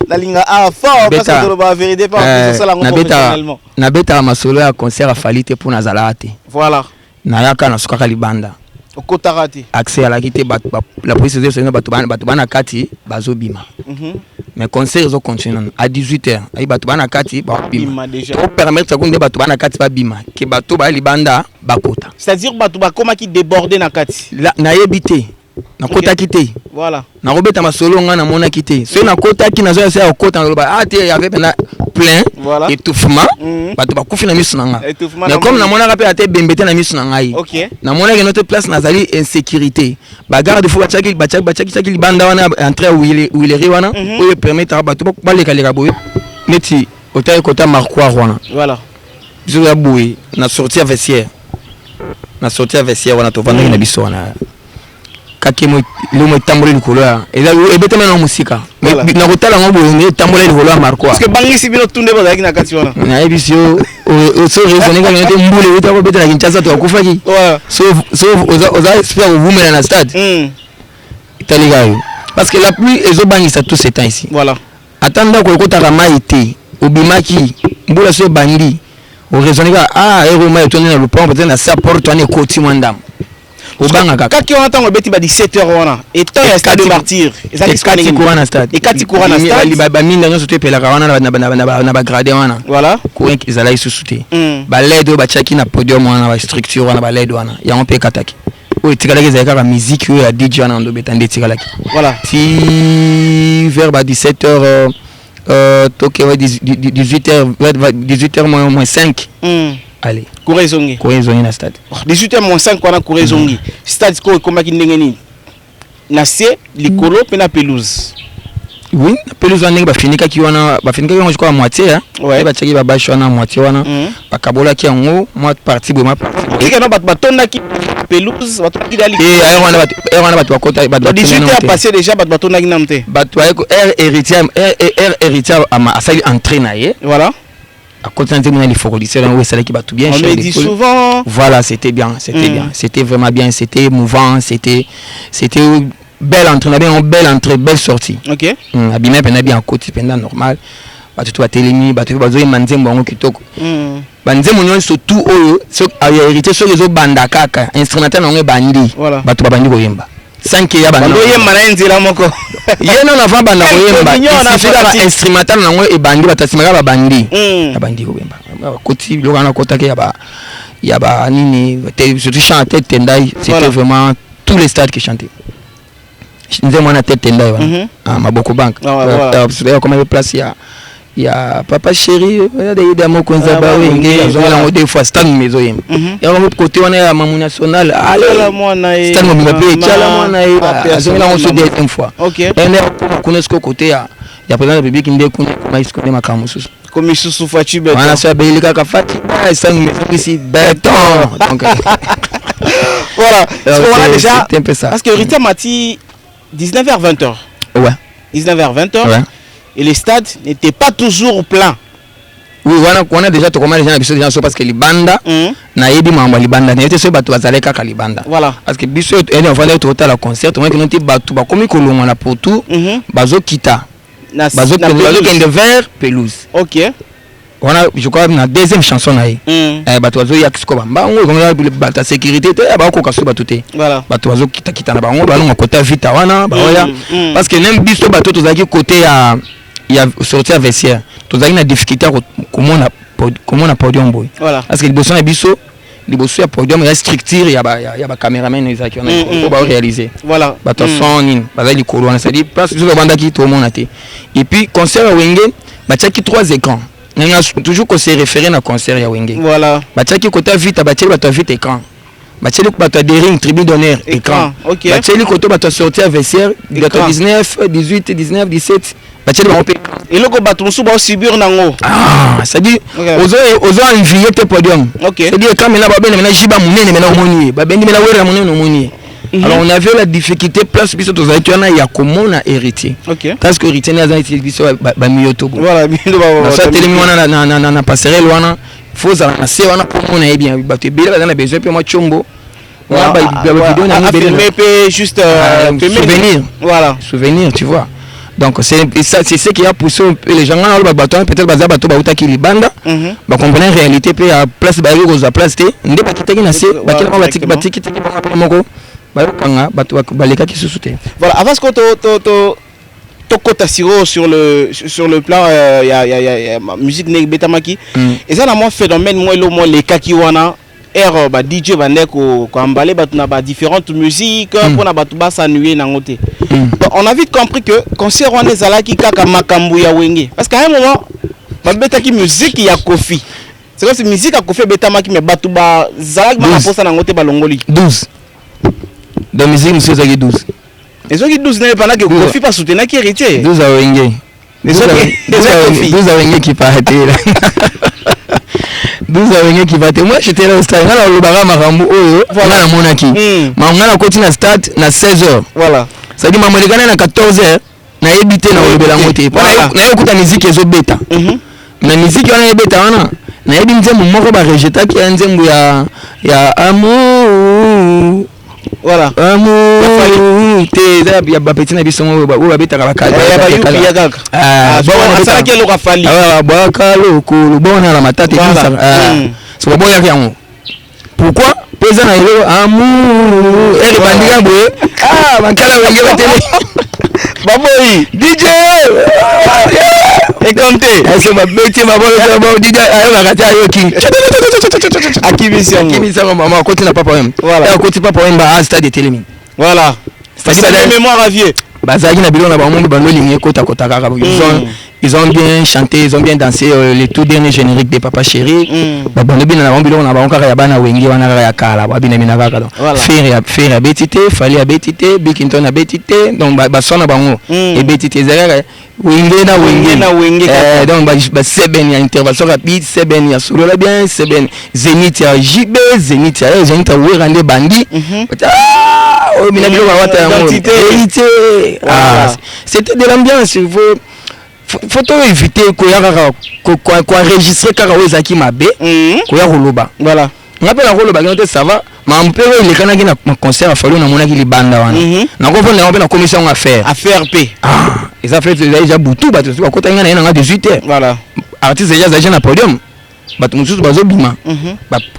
[SPEAKER 1] Nalinga fort parce que le ba vérité pas ça la professionnellement.
[SPEAKER 2] Na beta masolo ya concert a falite pour na Zalate.
[SPEAKER 1] Voilà.
[SPEAKER 2] Na yaka na sukaka libanda.
[SPEAKER 1] Okotarati.
[SPEAKER 2] Accès à la qualité la police de ce batubana kati bazobima. Mais concert ils ont continué à 18h. Ay batubana kati ba bima déjà. Pour permettre que batubana kati ba bima que batu ba libanda bakota.
[SPEAKER 1] C'est-à-dire batuba comment qui déborder na kati.
[SPEAKER 2] Na yebité. Na kota kité.
[SPEAKER 1] Voilà.
[SPEAKER 2] Na robeta masolo nga na mona kité. So na kota ki na zo ya kota na loba ah il y avait plein étouffement batu ba kufi na misu na nga. Mais comme na mona rappel ate bembete na misu na ngai.
[SPEAKER 1] OK.
[SPEAKER 2] Na mona que notre place nazali insécurité. Ba garde fou bachaki libanda wana entrer où il est wana pour permettre batu ba le kalera boye. Neti hôtel kota Marquois wana.
[SPEAKER 1] Voilà.
[SPEAKER 2] Biso ya boye na sortie à vestiaire. Na sortie à vestiaire wana to vanda na biso wana. Kakemo le mo tambole likolo ya eza ebetema na musika na kotala ngo boye tambole likolo ya Marco
[SPEAKER 1] parce que bangisi bino tunde ba na kati wana
[SPEAKER 2] na ebisio o so raisonner quand on mbule eta ko betela Kinshasa to akufaki so oza espère vous mena na stade italigayo parce que la pluie ezo bangisa tout ce temps ici
[SPEAKER 1] voilà
[SPEAKER 2] attendre ko kota rama été obimaki mbula so bandi o raisonner ah ero mai tourner na le pont peut-être na sa porte on est côté mwandam.
[SPEAKER 1] Quand on entend le bêtis 17h et tant il y a stade de martyr et ça
[SPEAKER 2] qui courant na stade
[SPEAKER 1] et quand il courant na stade
[SPEAKER 2] ba mine na sote pela kawana na ba grade wana
[SPEAKER 1] voilà
[SPEAKER 2] courant qui zala isusute ba led ba chaki na podium wana ba structure wana ba led wana ya on peut kataki o tikala ke zaka ka musique yo ya DJ wana ndo betande tikala ki
[SPEAKER 1] voilà
[SPEAKER 2] si vers 17h toke 18h moins 5 allez
[SPEAKER 1] Kourezongi
[SPEAKER 2] na stade
[SPEAKER 1] 18h moins 5 kwa na Kourezongi stade ko komaki ndenge nini na se likolo pe na pelouse
[SPEAKER 2] oui pelouse ndenge ba finika ki wana ba finika ki kwa moitié hein ba tchaki ba bash wana moitié wana ba kabola ki ngo moi partie bo ma partie
[SPEAKER 1] ki no ba tonda ki pelouse ba tonda ki dali
[SPEAKER 2] wana ba kota ba
[SPEAKER 1] 18h passé déjà ba tonda ki namte
[SPEAKER 2] ba to ko héritier ama asali entraîner voilà à côté de mon lycée où c'est là qui va tout bien.
[SPEAKER 1] On me dit souvent.
[SPEAKER 2] Voilà, c'était bien, c'était vraiment bien, c'était mouvant, c'était belle entrée, belle sortie.
[SPEAKER 1] OK.
[SPEAKER 2] Abimé pendant bien côté pendant normal. Ba tout télémi, ba tout bazo manzembo ngo kitoko. Banzembo nyo surtout oyo, so hérité so les banda kaka, instrumental ngo bandi. Ba tout bandi ko yemba. 5 ya banda.
[SPEAKER 1] Bando yemba na nzira moko.
[SPEAKER 2] Yeno na va banda ko yemba. C'est instrumental ngo e bandi batasimaka ba bandi. Bandi ko yemba. Koti lokana kotake ya ba nini surtout chanter tendai, c'était vraiment tous les stades qui chantaient. Nzembo na tête tendai wana. Maboko bank. C'est comme une place ya papa chéri de moko nzaba wenge azona des fois stade maison yem ya l'autre côté on est à Mamou National allez stade mo mbape tchala mwana azona on se deuxième fois
[SPEAKER 1] OK
[SPEAKER 2] et on connaît ce côté ya président de bibi kinde kuna isko de makamu susu
[SPEAKER 1] comme susu fati beton
[SPEAKER 2] wana so belika ka fati stade maison ici béton donc
[SPEAKER 1] voilà déjà
[SPEAKER 2] c'est un peu ça
[SPEAKER 1] parce que Rita Mati 19h 20h
[SPEAKER 2] ouais
[SPEAKER 1] 19h 20h
[SPEAKER 2] ouais
[SPEAKER 1] et les stades n'étaient pas toujours pleins.
[SPEAKER 2] Oui, on a déjà tout comment les gens parce que les bandes na yebi mamba les bandes n'était ce bateau azaleka ka les bandes.
[SPEAKER 1] Voilà.
[SPEAKER 2] Parce que biso et on va aller total à concert, on a que bateau ba comme kolonga na pour tout bazo kita. Bazo de vert pelouse.
[SPEAKER 1] OK.
[SPEAKER 2] On a je crois na deuxième chanson na bateau bazo yaksko bamba on a bateau sécurité ba ko kaso bateau té. Voilà. Bateau bazo kita na bango ba longa côté vita wana ba oya parce que même biso bateau tozaki côté à il y a sorti à vestiaire. Tu as une difficulté comment on a podium boy. Voilà. Parce que les bossons biso, les bossons à podium il y a structure, il y a caméraman ils qui on va réaliser. Voilà. Bah ton son in, bah les colons, ça dit place sur le banda qui tout le monde a été. Et puis concert à Wenge, bah tu as qui 3 écrans. On a toujours qu'on s'est référé à concert à Wenge. Voilà. Bah tu as qui côté vite, bah tu as vite écran. Bah tu as des rings tribune d'honneur écran. OK. Bah tu as côté bah tu as sorti à vestiaire, 19, 18, 19, 17. Et le bateau sous va subir nango. Ah, ça dit ozo envier tes podium. OK. C'est dire quand maintenant ba jiba munene maintenant omoni. Ba bendi maintenant wera munene omoni. Alors on avait la difficulté plus biso to zaito na ya komona héritier. OK. Parce que héritier na zaiti biso ba miyoto. Voilà, biso ba. Ça télé wana na passerelle wana. Faut ça na se wana pour mona bien bateau bela na besoin pe moi chombo. Voilà, ba juste souvenir. Voilà, souvenir, tu vois. Donc c'est ce qui a poussé les gens à le bateau peut-être baza bateau ba qui libanda ba comprendre en réalité pe à place ba yo za place té ndé ba kitaki na se ba kila ba tiki ba moko ba kanga bateau ba leka qui se souté. Voilà, avant que to kota siro sur le plan il y a musique nek betamaki et ça na moi phénomène moi le moi les kaki wana air ba DJ ba nek ko emballer ba tuna ba différentes musiques pour na ba tout ba s'ennuyer na ngoté. On a vite compris que concert on est zalaki kaka makambu ya Wenge parce qu'à un moment ba betaki musique ya Kofi. C'est comme si musique à Kofi betamaki mais ba tout ba zalaki ba posa na ngoté ba longoli 12. De musique monsieur zaki 12. Et ceux qui 12 n'est pas là que Kofi pas soutenir qui héritier. 12 à Wenge. 12 à Wenge qui pas arrêté là. 12 à qui va te moi j'étais là au stade là le bara marambu oyo voilà na monaki mais on a continué à stade na 16h voilà ça dit maman les na 14h na ebité na olobela ngote na yokuta musique ezo beta na musique on a beta wana na ebi nzembo moko ba rejeta ki nzembo ya amour voilà amour te za ya ba petit na biso ngo ba beta ka bakala ya kaka bon ça qui le rafali ba kalo ko bona la matata c'est pas bon ya yango pourquoi pesa na yo amour elle bandika boye bakala wenge batele baboyi DJ et compté est-ce ba beti ba bon DJ ayo bakati ayo king akibisa maman côté na papa même voilà côté papa même ba stade de télémine voilà c'est la mémoire à vieux bazaki na bilona ba monde bando ligne kota kaka ils ont bien chanté, ils ont bien dansé les tout derniers génériques de Papa Chéri. Ba bando bina na bilona na ba onka ya bana wengi wana ya kala ba bina mina kaka donc faire betité fali ya betité bikinton na betité donc ba sona bango et betité zera wenge na wenge donc ba seben ya intervention rapide seben ya solo la bien seben Zénith ya JB Zénith ya werande bandi oh mina bilona wata identité c'était de l'ambiance faut éviter qu'on enregistrer car on zaki mabe ko ya koloba voilà ngape la koloba ngate ça va ma mpero ile kana kina concert a fallu na mona ki libanda wana na ko fona na commission à faire P ils a fait déjà butu ba to ko tanga na 18h voilà artiste déjà na podium ba to mususu bazo bima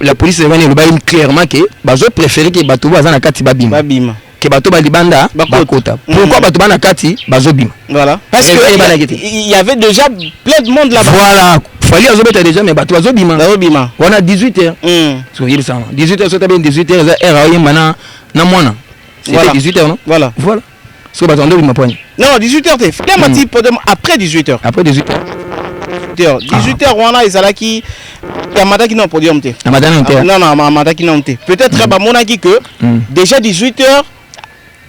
[SPEAKER 2] la police va ne le ba clairement que bazo préférer que bato baza na kati ba bima que bato ba libanda bakota pourquoi bato bana kati bazobima voilà parce que il y avait déjà plein de monde là-bas voilà fallait azobeta déjà mais bato bazobima on a 18h so il ça 18h so tabe 18h era yemba na mwana c'était 18h non voilà so bato ndo bima point non 18h te fallait mati après 18h 18h on a ezalaki ya mataki na podium te non mataki na te peut-être ba monaki que déjà 18h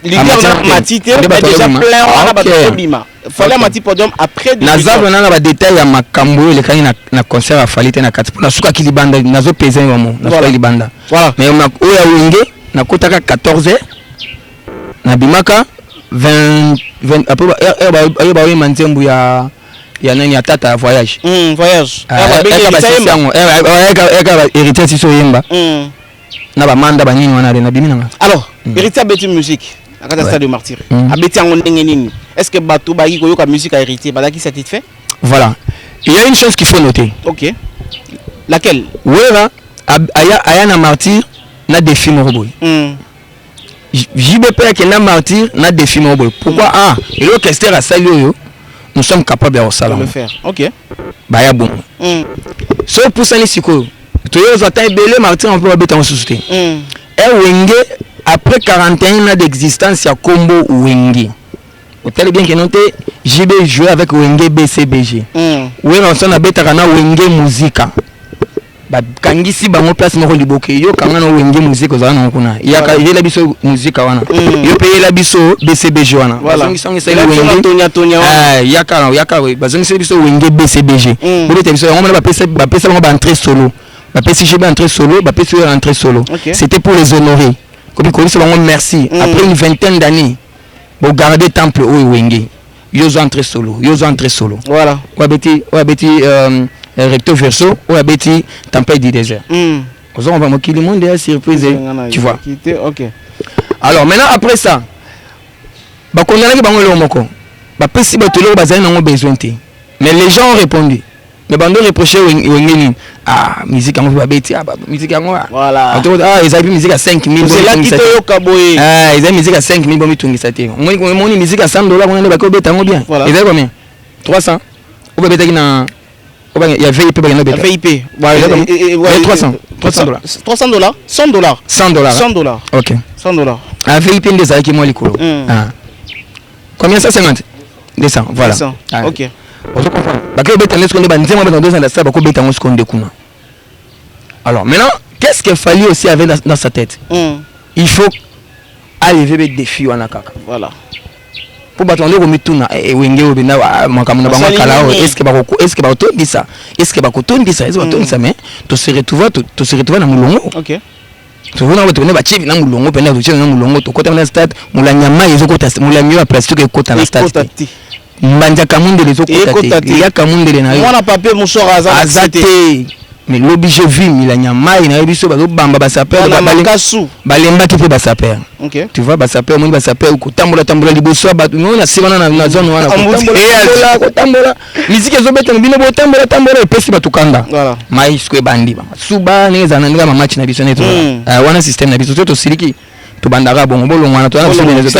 [SPEAKER 2] l'idée on a matité déjà plein on a battu bima fallait mati podium après nazav na ba détail ya makambo le kani na concert a falité na kati na suka kilibanda nazo peser momo na suka libanda voilà mais on a oya wenge na kotaka 14h na bimaka 20 après ba manzembu ya il y a nani atata voyage
[SPEAKER 1] voyage
[SPEAKER 2] héritier si so yemba na ba manda ba nini wana na biminanga.
[SPEAKER 1] Alors héritier abeti musique akata stade de martyr abeti ngo ndenge nini, est-ce que bato ba yi koyoka musique à héritier badaki satisfait? Voilà,
[SPEAKER 2] il y a une chose qu'il faut noter.
[SPEAKER 1] OK, laquelle?
[SPEAKER 2] Wera aya na martyr na défi moroboy. JBP qui na martyr na défi moroboy. Pourquoi et l'orchestre a sali yo, nous sommes capables de le
[SPEAKER 1] faire. OK.
[SPEAKER 2] Bah ya bon. So pour ça ni siko. To yo zata belé martyr on peut habiter en société. Et Wenge après 41 ans d'existence ya combo Wenge. Vous savez bien que noté JB jouer avec Wenge BCBG. Oui, on s'en a betaka na Wenge Musica. Ba kangisi bango place moko liboke yo kanga na Wenge Musica za na kuna. Ya ka yela biso musica wana. Yo pe yela biso BCBG wana. Bazongi songi sai Wenge
[SPEAKER 1] Tonya
[SPEAKER 2] ya ka bazongi sai biso Wenge BCBG. Bo te biso ngomela ba pesa bango ba entrée solo. Ba pesa JB entrée solo, ba pesa entrée solo. C'était pour les honorer. Comme ils se bango merci après une vingtaine d'années. Pour garder temple au Wenge. Yo entré solo. Voilà. Ou abeti recto verso ou abeti tempête du désert. Aux on va moquer le monde est surprise, tu vois.
[SPEAKER 1] OK.
[SPEAKER 2] Alors maintenant après ça, ba kondana ki bango le moko. Ba pesi ba tolo ba zana ngo besoin té. Mais les gens ont répondu. Mais bando reprocher Wenge musique en babeti musique en
[SPEAKER 1] voilà
[SPEAKER 2] ils avaient musique à 5000
[SPEAKER 1] c'est là qui te yoka boy
[SPEAKER 2] ils avaient musique à 5000 bon mitungi ça té mon musique à 100 $, on est bako beta bien ils avaient combien 300 ou beta qui na il y a VIP ba beta
[SPEAKER 1] VIP
[SPEAKER 2] ouais 300
[SPEAKER 1] $100 $100
[SPEAKER 2] OK
[SPEAKER 1] $100
[SPEAKER 2] à VIP des ça qui moi likolo combien ça 50 200 voilà
[SPEAKER 1] OK.
[SPEAKER 2] Alors maintenant, qu'est-ce qu'il fallait aussi avoir dans sa tête? Il faut aller vers des défis.
[SPEAKER 1] Voilà.
[SPEAKER 2] Pour battre le remituna et Wenge obina makamuna bango kalao est-ce que bato dit ça? Est-ce que bato dit ça? Est-ce que bato dit ça? Mais tu se retrouves dans mulongo.
[SPEAKER 1] OK.
[SPEAKER 2] Tu vois na bato na bachivi na mulongo pena tu na mulongo to kota na stade mulanyama ezokota mulanyo ya plastique ekota na stade. Mbanja kamundele zokota ya kamundele na yo
[SPEAKER 1] mwana papier musoro azate
[SPEAKER 2] mais l'objet vu milanyama ina biso bazo bamba ba saper balemba ki pe ba saper.
[SPEAKER 1] OK.
[SPEAKER 2] Tu vois ba saper moni ba saper ko tambola liboso ba no na sibana na zone wana ko tambola musique ezobeta bino bo tambola et pesi batukanda
[SPEAKER 1] voilà
[SPEAKER 2] mai skwe bandi ba suba neza na ndika match na biso neto wana system na biso to siliki to bandaka bongo bolongo wana to na biso les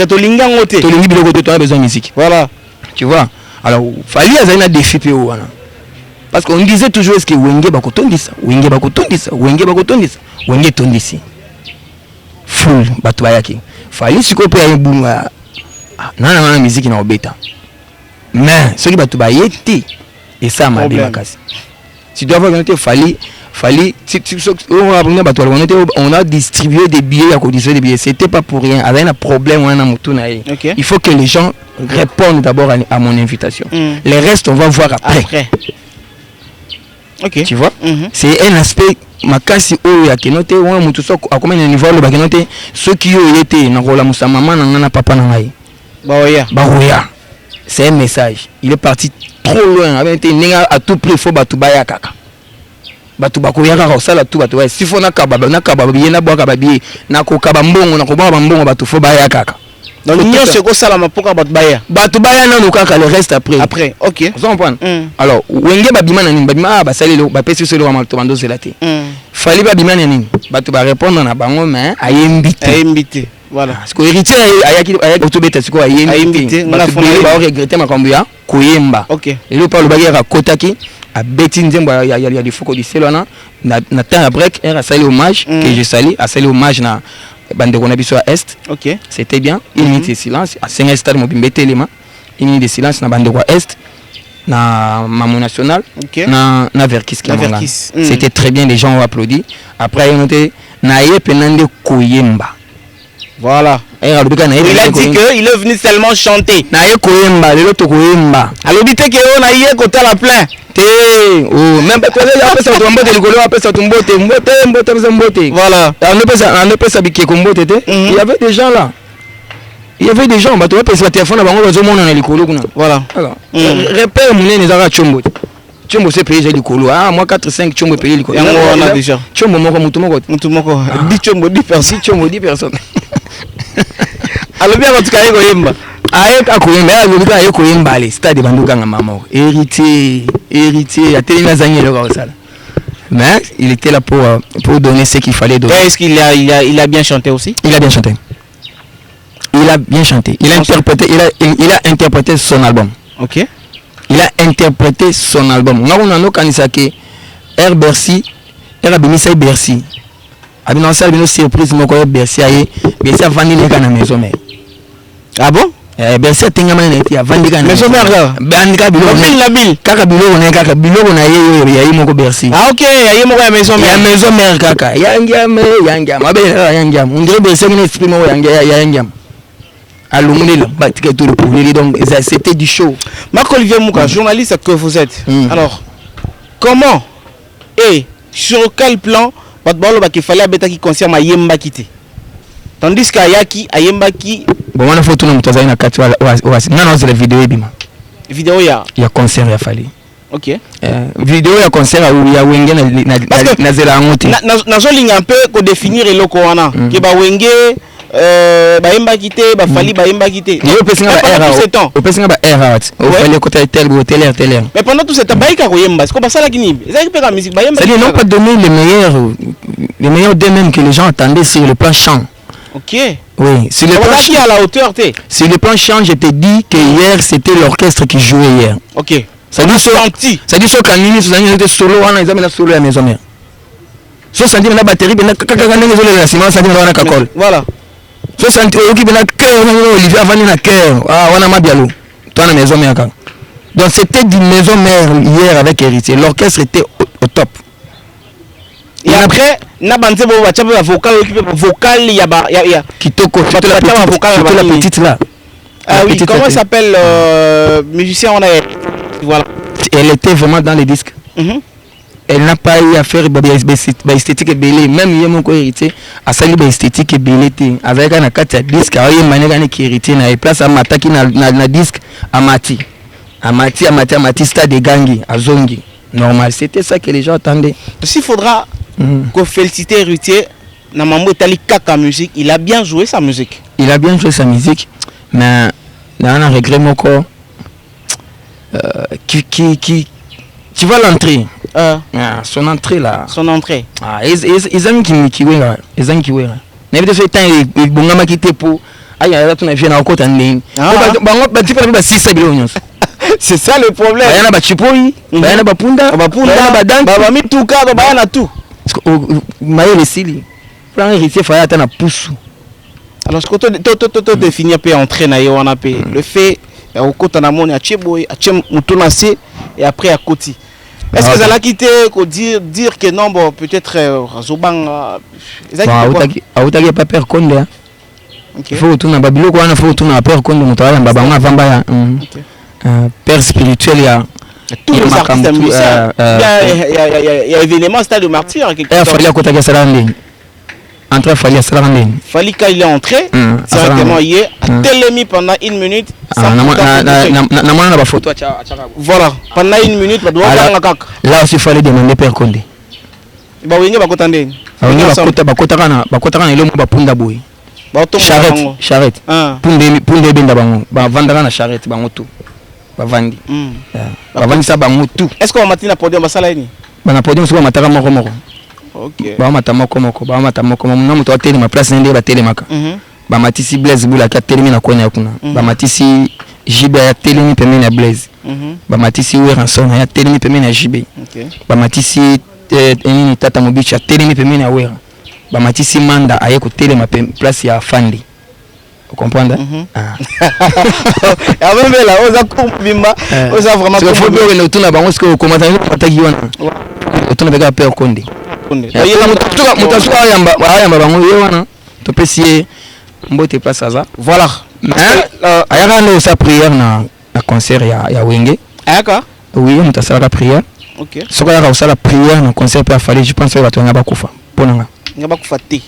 [SPEAKER 1] to linga ngote
[SPEAKER 2] to lingi biloko to a besoin musique
[SPEAKER 1] voilà
[SPEAKER 2] tu vois. Alors fallait avoir un défi pe wana parce qu'on disait toujours est-ce que Wenge bakotondisa Wenge tondisi full bato bayaki fallait siko pe ya bunga na musique na obeta mais ce qui bato bayeti et ça m'a dit makasi tu dois avoir noté fallait on a distribué des billets c'était pas pour rien avec un problème il faut que les gens répondent d'abord à mon invitation. Les restes on va voir après.
[SPEAKER 1] OK.
[SPEAKER 2] Tu vois c'est un aspect makasi oyo ya kenote on mutu so akoma na niveau le bakenote ceux qui ont été na rola musa maman na papa na ngai baoya c'est un message il est parti trop loin avec ninga à tout prix faut batubaya kaka batu bakoyaka ko sala tu batu si fona kaba biye na bwaka babiye na ko kaba mbongo na ko ba mbongo batu fo baya kaka
[SPEAKER 1] donc nyonso ko sala mapoka batu baya na kaka le reste après OK
[SPEAKER 2] vous comprenez alors Wenge babima na nini babima ba salelo ba pesi solo ma to bando zelate fali babima na nini batu ba répondre na bango mais ayembité
[SPEAKER 1] voilà
[SPEAKER 2] parce que héritier ayaki to beta siko ayembité na fona ba regretter makambo ya koyemba
[SPEAKER 1] OK
[SPEAKER 2] et le parle bagera kotaki à Betty Nzembo il y a des focos du Selona na temps à break a sali hommage que je salue a sali hommage na bande qu'on a biso à est.
[SPEAKER 1] OK
[SPEAKER 2] c'était bien une minute de silence à 5 stade mobimbe telema une minute de silence na bande kwa est na Mamou National na Verkis c'était très bien les gens ont applaudi après on était na yepenande koyemba
[SPEAKER 1] voilà il a dit qu'il est venu seulement chanter
[SPEAKER 2] na koyemba lelo to koyemba
[SPEAKER 1] alobite ke on a yé kota la plein
[SPEAKER 2] même pas ça tombote likolo apesa tombote voilà on ne peut ça biké kombote il y avait des gens là Il y avait des gens, bah tu vois, parce que le téléphone, voilà. Alors, repère Moulin, les arabes Chombo. Chombo c'est payé, j'ai du colo. Ah, moi 4-5 Chombo payé le colo.
[SPEAKER 1] On a déjà.
[SPEAKER 2] Chombo, moi, Moutoumoko.
[SPEAKER 1] 10 Chombo, 10 personnes.
[SPEAKER 2] Chombo, 10 personnes.
[SPEAKER 1] Alors bien, en tout cas, il
[SPEAKER 2] stade héritier, à mais il était là pour donner ce qu'il fallait donner.
[SPEAKER 1] Est-ce qu'il a bien chanté aussi?
[SPEAKER 2] Il a bien chanté. Il a bien chanté. Il a interprété son album.
[SPEAKER 1] Ok.
[SPEAKER 2] Il a interprété son album. Nous avons organisé Air Bercy, Air Abimisa Bercy. Abinonsa une surprise, mon collègue Bercy a vendu les gars à la maison mère.
[SPEAKER 1] Ah bon?
[SPEAKER 2] Bercy a tendu à vendre les gars à la maison mère. Bandika bilo.
[SPEAKER 1] La bille.
[SPEAKER 2] Kaka bilo on a eu mon Bercy.
[SPEAKER 1] Ah ok, il y a mon maison mère.
[SPEAKER 2] La maison mère kaka. Yangam. Yangam. On dirait Bercy qui exprime Yangam. Alumni la bâtique tout le pouvoir. Donc c'était du show.
[SPEAKER 1] Marc-Olivier Mouka, journaliste que vous êtes. Alors, comment et sur quel plan il fallait abeta qui concerne Ayemba Kité. Tandis qu'Ayaki, Ayemba qui.
[SPEAKER 2] Bon, on a fait tout le monde dans la carte. Non, c'est la vidéo.
[SPEAKER 1] Vidéo, il y a
[SPEAKER 2] concert, il a fallu.
[SPEAKER 1] Ok.
[SPEAKER 2] Vidéo, il y a concert où il y a Wenge na zela ngote.
[SPEAKER 1] Na zolinga un peu ko définir le wana. Ke ba Wenge Bayemba Kité, ba fali Bayemba Kité.
[SPEAKER 2] Yo pesinga ba era. O pesinga ba era. O fallait côté tel.
[SPEAKER 1] Mais pendant tout ce temps, Bayika Koyemba, est-ce que ba sala kini? Ezaki pe ka musique Bayemba.
[SPEAKER 2] C'est-à-dire non pas donner les meilleurs d'eux-mêmes que les gens attendaient sur le plan chant.
[SPEAKER 1] Ok.
[SPEAKER 2] Oui, sur le plan
[SPEAKER 1] chant à la hauteur t'es.
[SPEAKER 2] Sur le plan chant, je te dis que hier c'était l'orchestre qui jouait hier.
[SPEAKER 1] Ok.
[SPEAKER 2] Ça dit sur Kanini, ça dit solo, on a examiné solo à la maison mère. So senti la batterie, ben la ciment, ça dit on a kakol.
[SPEAKER 1] Voilà.
[SPEAKER 2] So senti au qui ben la cœur, Olivier avant na cœur. Ah, on a mabialo. Toi à la maison mère. Donc c'était du maison mère hier avec héritier. L'orchestre était au top.
[SPEAKER 1] Et après, na banze bo ba tchapa vocal il y a
[SPEAKER 2] kitoko la petite là.
[SPEAKER 1] Ah oui, comment elle s'appelle musicien on a voilà.
[SPEAKER 2] Elle était vraiment dans les disques. Elle n'a pas eu à faire esthétique et belé même il y a mon héritier à salir esthétique et belé avec un carte disque à une manière qui héritier na place à mataki na disque amati stade de gangi à zongi normal c'était ça que les gens attendaient.
[SPEAKER 1] S'il faudra qu'on félicite héritier na mambo tali kaka musique, il a bien joué sa musique.
[SPEAKER 2] Il a bien joué sa musique mais dans un regret mon corps qui tu vois l'entrée son entrée là ils aiment qui wera ils aiment qui wera n'avait fait temps il bongama quitter pour aya là tu n'as vu na okota ndeni bango ba tipo ba 6 billions.
[SPEAKER 1] C'est ça le problème.
[SPEAKER 2] Bayana ba chipoi bayana ba punda ba danki
[SPEAKER 1] ba mituka ba bayana tout
[SPEAKER 2] maye lesili plan héritier faya ata na pusu.
[SPEAKER 1] Alors ce que tu définir peut entrer na yo on a le fait au côté na moni a cheboy a chem mutonase et après à côté. Est-ce que ça l'a quitté qu'on dire que non bon peut-être Zobang
[SPEAKER 2] autaki pas peur konde. Il faut tourner babilo ko ana faut tourner peur konde mutawala mbabanga vamba ya père spirituel ya
[SPEAKER 1] tous les artistes musiciens. Il y a événement stade de martyr quelque
[SPEAKER 2] chose. Il fallait kotaki salande. Entré fallait salande.
[SPEAKER 1] Fallait quand il est entré directement hier a télémi pendant 1 minute.
[SPEAKER 2] Na photo
[SPEAKER 1] voilà pendant 1 minute ba doit
[SPEAKER 2] là aussi fallait demander père Condé
[SPEAKER 1] ba wenge ba kotande
[SPEAKER 2] bakota kana ile ba punda boy charrette punde benda bango ba vandaka na charrette bango tout ba vandi ba vandi ça bango tout.
[SPEAKER 1] Est-ce qu'on matina podium basala ni
[SPEAKER 2] bana podium so mataka moko
[SPEAKER 1] ok
[SPEAKER 2] ba moko na muto ateli ma place ndé ba telemaka ba matisi Blaise Bula ka termine na konya kuna ba matisi Jibe ya telemi pembeni ya Blaise ba matisi Weranson ya telemi pembeni ya Jibe ba matisi enini tata Mobichi ya telemi pembeni ya Wera ba matisi Manda aye ko telema place ya Fandi. Vous comprenez?
[SPEAKER 1] Ah même là oza kumbimba oza vraiment
[SPEAKER 2] il faut bien que tuna bango ce que commentaire pataki wana tuna bega peur Condé mutasuka yamba bango wana to pesier mbote pas ça
[SPEAKER 1] voilà
[SPEAKER 2] ayaka ndo sa prière na concert ya Wenge
[SPEAKER 1] ayaka
[SPEAKER 2] oui mutasala la prière
[SPEAKER 1] ok
[SPEAKER 2] soko yaka usala prière na concert pe afali je pense que bato ngaba kufa ponanga
[SPEAKER 1] ngaba kufa te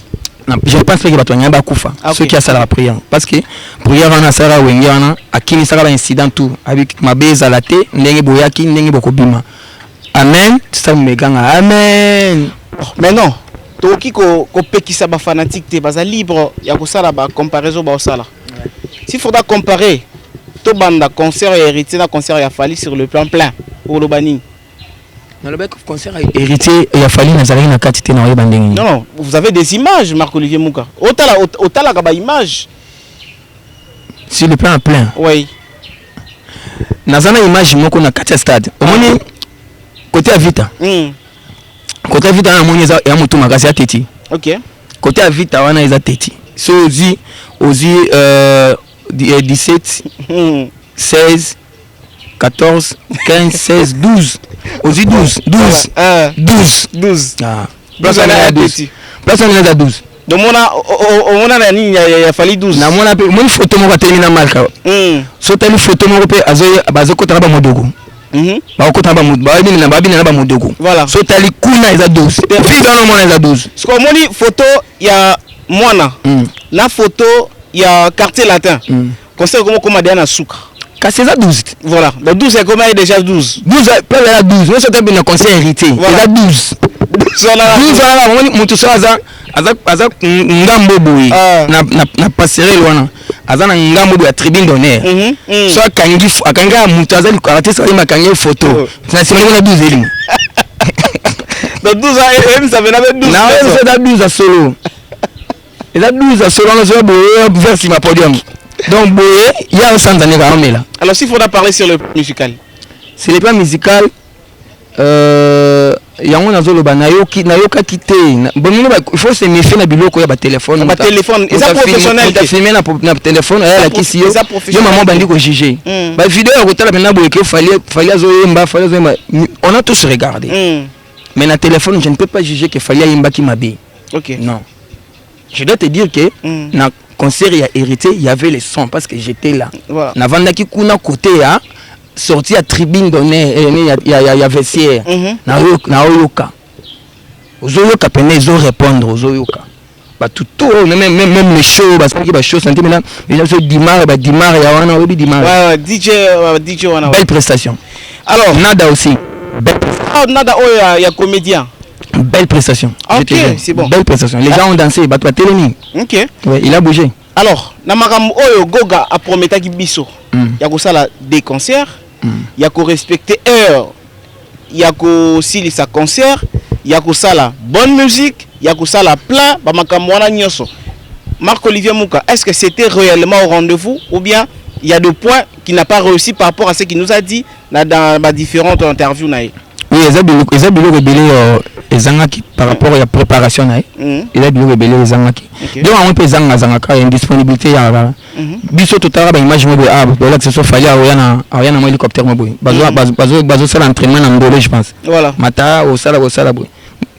[SPEAKER 2] je pense que Batouania Bakoufa, ceux qui a ça la prière. Parce que prière en a Sarah Wengiana, à qui ça va incident tout, avec ma bise à la thé, n'engue boyaki, n'engue bokobima. Amen, ça me ganga. Amen.
[SPEAKER 1] Mais non, toki ko peki sa ba fanatique te baza libre ya ko sala ba comparaison ba sala. S'il faudra comparer to banda concert et héritier na concert ya Fally sur le plan plein pour le bani.
[SPEAKER 2] Dans le bec concert héritier il a fallu nazari na katité na bandingi.
[SPEAKER 1] Non, vous avez des images Marc Olivier Mouka. Otala ka ba image
[SPEAKER 2] sur le plan plein.
[SPEAKER 1] Oui.
[SPEAKER 2] Nazana image moko na katia stade. Omoni côté à Vita. Côté à Vita na moni ya mutu makasi ya teti.
[SPEAKER 1] OK.
[SPEAKER 2] Côté à Vita wana eza teti. So ozi 17 16 14 15 16 12 aussi 12 ah place on est à 12
[SPEAKER 1] donc on a nani ya Fally 12
[SPEAKER 2] na mona pe mon photo mo termina malka so tali photo mo pe azo kota ba modogo ba kota ba modogo ba modogo
[SPEAKER 1] voilà
[SPEAKER 2] so tali kuna eza 12 puis dans le monde eza 12
[SPEAKER 1] parce que moni photo ya mwana na photo ya quartier latin conseil comment Diana Souka.
[SPEAKER 2] Kasi eza 12.
[SPEAKER 1] Voilà. Le 12 c'est comment déjà 12.
[SPEAKER 2] 12 peut être 12. Nous sommes bien conseil héritier. Eza 12. 12 ala mutu so aza ngambo boyi na passerelle wana. Aza na ngambo ya tribune d'honneur. So akanga mutu aza li artiste ali makange photo. Na sima na 12 eli.
[SPEAKER 1] Donc 12 ans ça venait avec 12.
[SPEAKER 2] Na c'est 12 à solo. Eza 12 à solo, on se voit vers si ma podium. Donc, il y a un centre d'année à là.
[SPEAKER 1] Alors, s'il faudra parler sur le plan musical.
[SPEAKER 2] Sur le plan musical, il y a un zolo banayoki nayoka quitté. Bon, il faut se méfier na biloko ya ba téléphone.
[SPEAKER 1] Ba téléphone, ils sont professionnels.
[SPEAKER 2] Ils filmer na téléphone, elle la kisi yo. Yo maman bandi ko juger. Ba vidéo ko tala bena boyeke fallait azoyemba, on a tous regardé. Mais na téléphone, je ne peux pas juger que fallait yemba ki mabe.
[SPEAKER 1] OK.
[SPEAKER 2] Non. Je dois te dire que na concert il y a hérité, il y avait les sons parce que j'étais là.
[SPEAKER 1] Voilà.
[SPEAKER 2] Navanda ki kuna côté a sorti à tribune donnée il y a vestiaire. Na oyoka. Ozoyoka pene ils ont répondre ozoyoka. Ba tout même les shows parce que ba show santé maintenant les gens dimar ya wana obi dimar.
[SPEAKER 1] Ouais DJ wana.
[SPEAKER 2] Belle prestation.
[SPEAKER 1] Alors
[SPEAKER 2] Nada aussi.
[SPEAKER 1] Nada il y a comédien.
[SPEAKER 2] Belle prestation.
[SPEAKER 1] Ok, c'est bon.
[SPEAKER 2] Belle prestation. Les gens ont dansé, Batwa Télémi.
[SPEAKER 1] Ok.
[SPEAKER 2] Ouais, il a bougé.
[SPEAKER 1] Alors, Namakam Oyo Goga a promis qu'il biso. Il y a ça des concerts, il y a respecter heure, il y a aussi sa concert, il y a ça la bonne musique, il y a ça la plein, Bamakamwana Nyoso. Marc Olivier Mouka, est-ce que c'était réellement au rendez-vous ou bien il y a des points qui n'a pas réussi par rapport à ce qu'il nous a dit dans différentes interviews?
[SPEAKER 2] Oui, ils ont bien rebellé ezangaki par rapport à la préparation nae. Ils ont bien rebellé ezangaki. Donc on peut zangaka indisponibilité ya biso totara ba image mobo là que ce soit fallait ayana mo hélicoptère mobo. Bazo ça l'entraînement en Ndolé je pense.
[SPEAKER 1] Voilà.
[SPEAKER 2] Mata au sala boy.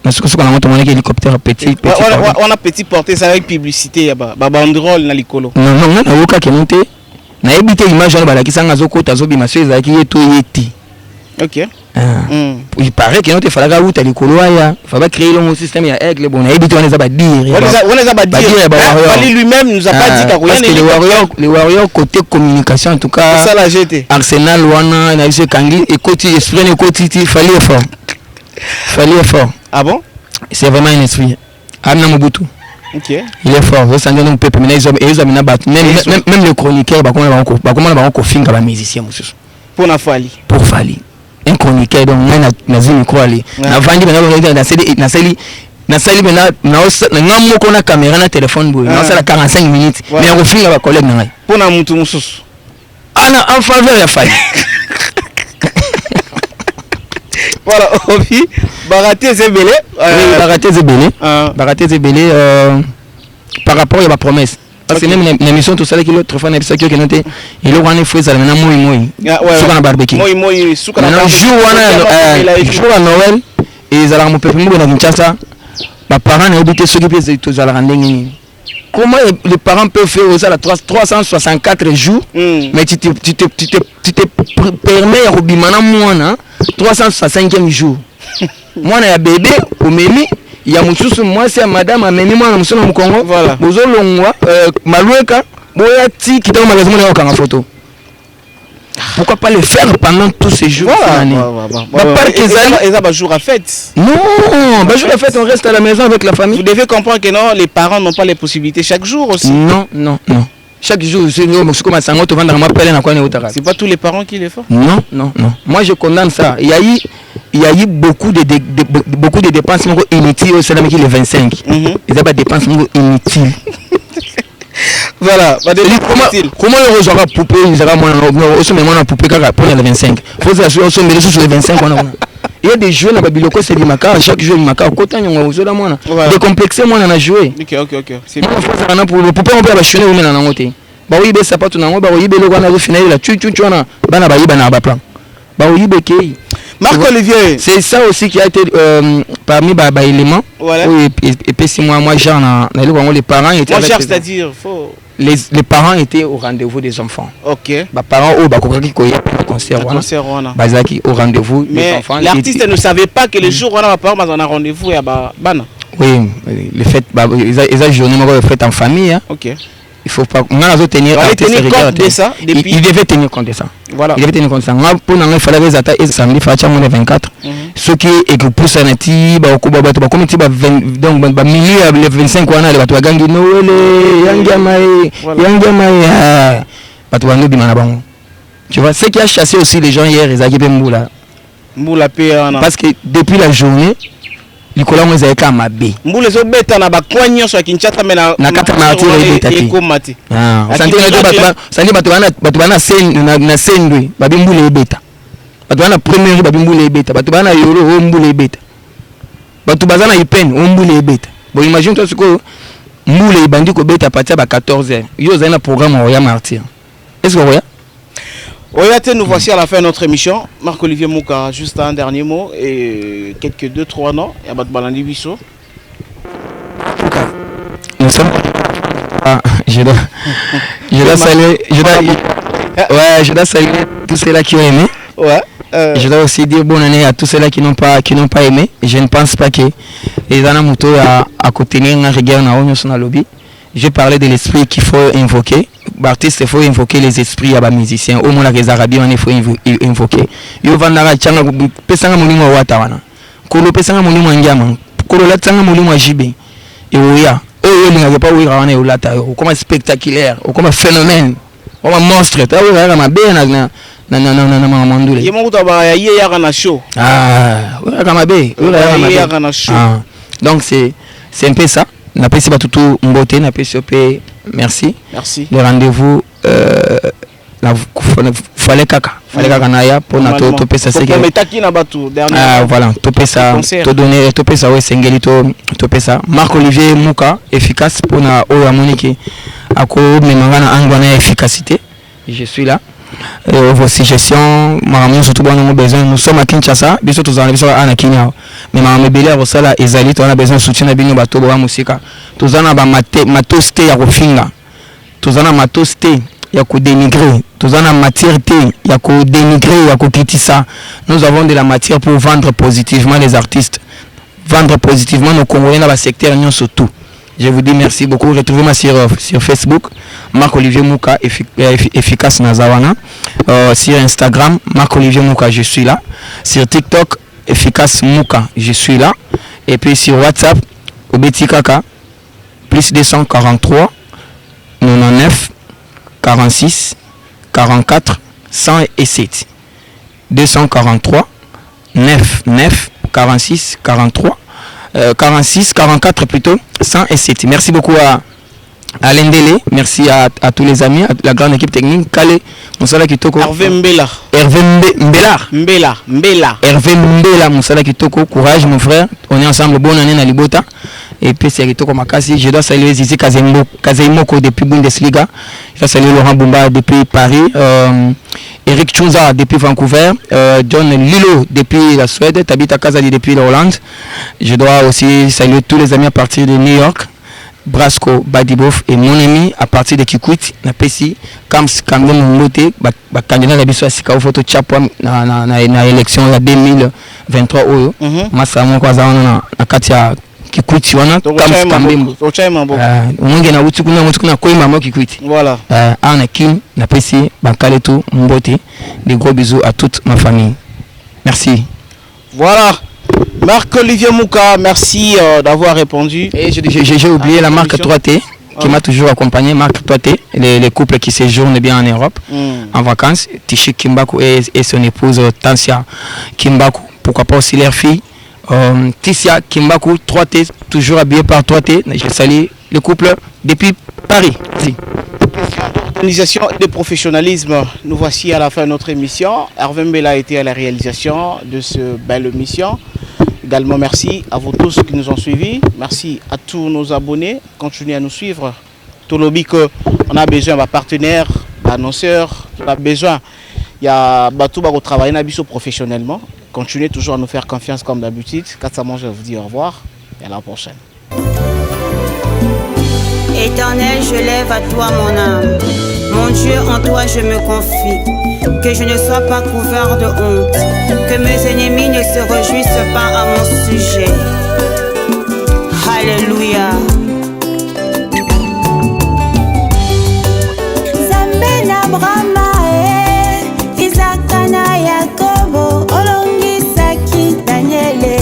[SPEAKER 2] Na ce qu'on a monté mon hélicoptère petit.
[SPEAKER 1] On a petit porté ça avec publicité ya ba banderole na likolo.
[SPEAKER 2] Non, na yoka ke monté. Na ebité image na balaki sanga zokota zobima so ezaki yeto yeti.
[SPEAKER 1] OK.
[SPEAKER 2] Il paraît que notre fallait route à l'écolo il fallait créer le système il y a aigle bon habité on les a pas dire
[SPEAKER 1] Fally lui-même nous a pas dit
[SPEAKER 2] parce que les warriors côté communication en tout cas
[SPEAKER 1] ça la GT
[SPEAKER 2] Arsenal wana na ce kangi et côté esprit et côté fallait fort
[SPEAKER 1] ah bon
[SPEAKER 2] c'est vraiment un esprit Amna Mobutu.
[SPEAKER 1] OK
[SPEAKER 2] il est fort ça donne un peu mais ils ont même le chroniqueur ba comment ba ko finga ba musicien monsieur
[SPEAKER 1] pour Fally
[SPEAKER 2] un chroniqueur donc na zimi micro ali na vandi na sali na moko na caméra na téléphone boy na sala 45 minutes mais on finga ba collègue na ngai
[SPEAKER 1] pona mutu mususu
[SPEAKER 2] ana en faveur ya Fally.
[SPEAKER 1] Voilà obi baraté zebele
[SPEAKER 2] baraté zebele par rapport à ma promesse. Parce que même l'émission tout ça qui l'autre fois n'avait pas que noté il a ramené fouet ça maintenant moi suka na barbecue
[SPEAKER 1] moi suka na
[SPEAKER 2] jour à Noël et ils allaient mon peuple mo na Kinshasa ma parents n'a habité ceux qui peuvent tout aller rendre. Comment les parents peuvent faire ça 364 jours mais tu te permets à robimana moi 365e jour moi na bébé au memi il y a mususu moi c'est madame ameni moi na musona mu Congo
[SPEAKER 1] voilà
[SPEAKER 2] bozo longwa malueka boya ti kitoko magasin na okanga photo. Pourquoi pas le faire pendant tous ces jours?
[SPEAKER 1] Et ça, jour à fête.
[SPEAKER 2] Non, jour à fête, on reste à la maison avec la famille.
[SPEAKER 1] Vous devez comprendre que non, les parents n'ont pas les possibilités chaque jour aussi.
[SPEAKER 2] Non. Chaque jour, c'est
[SPEAKER 1] pas tous les parents qui le font.
[SPEAKER 2] Non. Moi, je condamne ça. Il y a eu beaucoup de dépenses inutiles au Sénégal qui est le 25. Il y a pas de dépenses inutiles.
[SPEAKER 1] Voilà,
[SPEAKER 2] comment on rejoindra poupée, ils auront moins poupée pour le 25. Faut que sur le 25 il y a des jeux dans Babiloko, c'est du maca, chaque jeu du maca, côté on a moins décomplexé moi on a joué.
[SPEAKER 1] OK.
[SPEAKER 2] C'est bon. Pour le poupée on peut acheter ou maintenant ngoté. Ba oui be sapato na ngo ba oui be le wana final la tu na bana ba yiba na ba plan. Ba oui be kei.
[SPEAKER 1] Marc-Olivier,
[SPEAKER 2] c'est ça aussi qui a été parmi les éléments.
[SPEAKER 1] Voilà.
[SPEAKER 2] Et puis si moi genre les parents étaient
[SPEAKER 1] moi genre c'est-à-dire faut
[SPEAKER 2] les parents étaient au rendez-vous des enfants.
[SPEAKER 1] OK.
[SPEAKER 2] Bah parents qui koya concert wana. Bazaki au rendez-vous des enfants.
[SPEAKER 1] L'artiste ne savait pas que le jour où on a parents dans un rendez-vous ya bana.
[SPEAKER 2] Oui, le fait ils a journée moi fait en famille hein.
[SPEAKER 1] OK.
[SPEAKER 2] Il faut pas on a tenir
[SPEAKER 1] compte de ça depuis
[SPEAKER 2] il devait tenir compte de ça.
[SPEAKER 1] Voilà.
[SPEAKER 2] Il devait tenir compte de ça. Pour nous il fallait atta et samedi facha mon 24. Ce qui est que pour ça nati ba okuba ba comme ti ba donc ba milieu le 25 wana le bato gangi noele yangia mai bato bango bimana bango. Tu vois ce qui a chassé aussi les gens hier ils a gibé Mboula
[SPEAKER 1] payana
[SPEAKER 2] parce que depuis la journée Nicolas Moïse a été mabe.
[SPEAKER 1] Mboule zo beta na ba kwanyo so Kinshasa mena
[SPEAKER 2] na kata na atire beta ti. Ah, santi bato bana na sendwe babi Mboule beta. Bato bana première babi Mboule beta. Bato bana yoro Mboule beta. Bato bazana ipen Mboule beta. Bon imagine toi ce que Mboule bandi ko beta partir ba 14h. Yo za na programme Roya Martyr. Est-ce que Roya
[SPEAKER 1] Oyate, nous voici à la fin de notre émission. Marc-Olivier Mouka, juste un dernier mot et quelques 2-3 noms. Il y a Balandi Bisso.
[SPEAKER 2] Nous sommes. Ah, je dois saluer. Je dois saluer tous ceux-là qui ont aimé.
[SPEAKER 1] Ouais.
[SPEAKER 2] Je dois aussi dire bonne année à tous ceux-là qui n'ont pas aimé. Je ne pense pas que les Anamuto à côté de la rigueur dans le lobby. J'ai parlé de l'esprit qu'il faut invoquer. L'artiste, il faut invoquer les esprits à les musiciens. Au moins, les Arabes, il faut invoquer. Yo vandara changa pesanga mulimo wa tawana. Kolo pesanga mulimo ngama. Kolo la tsanga mulimo jibe. Et oya. Oyo linga pas oya wana ulata. Comme spectaculaire, comme phénomène, comme monstre. Ta oya ma be na mandule.
[SPEAKER 1] Yemo kutaba ya ye ya kana show.
[SPEAKER 2] Ah, oya kama be. Oya
[SPEAKER 1] ya kana show.
[SPEAKER 2] Donc c'est un peu ça. Na pesi batutu mbote na pesi opé merci le rendez-vous la fallait kaka naya pour na to pesa seke voilà to pesa to donner to pesa we sengeli to pesa Marc-Olivier Mouka efficace pour na o Monique ako memangana angwana efficacité je suis là vos suggestions maman surtout bon nous besoin nous sommes à Kinshasa biso tous en biso à Kenya mais maman belé au sala ezali on a besoin de soutien na bino bato ba musika tozana ba matoste ya kofinga tozana matoste ya ko dénigrer tozana matière ya ko dénigrer ya ko kitisa nous avons de la matière pour vendre positivement les artistes vendre positivement nos Congolais dans le secteur union surtout. Je vous dis merci beaucoup. Retrouvez-moi sur Facebook, Marc-Olivier Mouka, efficace Nazawana. Sur Instagram, Marc-Olivier Mouka, je suis là. Sur TikTok, efficace Mouka, je suis là. Et puis sur WhatsApp, Obeti Kaka, plus 243 99 46 44 107. 243 99 46 43. 46, 44 plutôt, 107. Merci beaucoup à Lendele, merci à tous les amis, à la grande équipe technique, Kale, Moussala Kitoko.
[SPEAKER 1] Hervé Mbela.
[SPEAKER 2] Hervé Mbela, Moussala Kitoko, courage mon frère, on est ensemble, bonne année à Libota. Et puis c'est Kitoko Makasi, je dois saluer Zizi Kazemoko depuis Bundesliga, je dois saluer Laurent Bumba depuis Paris, Eric Chunza depuis Vancouver, John Lilo depuis la Suède, Tabitha Kazali depuis la Hollande. Je dois aussi saluer tous les amis à partir de New York, Brasco Badibof et mon ami à partir de Kikwit, na Pessi, Kams Kambe Mbote, candidat à Bissau Sika photo Chapwa na élection la 2023 oyo. Massa mon kwazana na katia Kikwiti wana Kambembo. Mwenge na uti kuna koi mama Kikwiti.
[SPEAKER 1] Voilà.
[SPEAKER 2] Ana Kim na pesi bankale tout mbote. Des gros bisous à toute ma famille. Merci.
[SPEAKER 1] Voilà. Marc-Olivier Mouka, merci d'avoir répondu.
[SPEAKER 2] Et j'ai oublié la marque 3T qui m'a toujours accompagné, marque 3T, les couples qui séjournent bien en Europe, en vacances. Tiché Kimbaku et son épouse Tansia Kimbaku, pourquoi pas aussi leur fille. Tissia Kimbaku, 3T, toujours habillé par 3T. Je salue le couple depuis Paris. Merci.
[SPEAKER 1] Organisation et de professionnalisme, nous voici à la fin de notre émission. Hervé Mbela a été à la réalisation de ce belle émission. Également merci à vous tous qui nous ont suivis. Merci à tous nos abonnés. Continuez à nous suivre. Tout le lobby on a besoin de partenaires, d'annonceurs, on a besoin. Il y a tout pour travailler professionnellement. Continuez toujours à nous faire confiance comme d'habitude. Katsaman, je vous dis au revoir et à la prochaine.
[SPEAKER 3] Éternel, je lève à toi mon âme. Mon Dieu, en toi je me confie. Que je ne sois pas couvert de honte. Que mes ennemis ne se réjouissent pas à mon sujet. Alléluia. Zambena Brahma Isakana Yakobo Olongisaki Daniele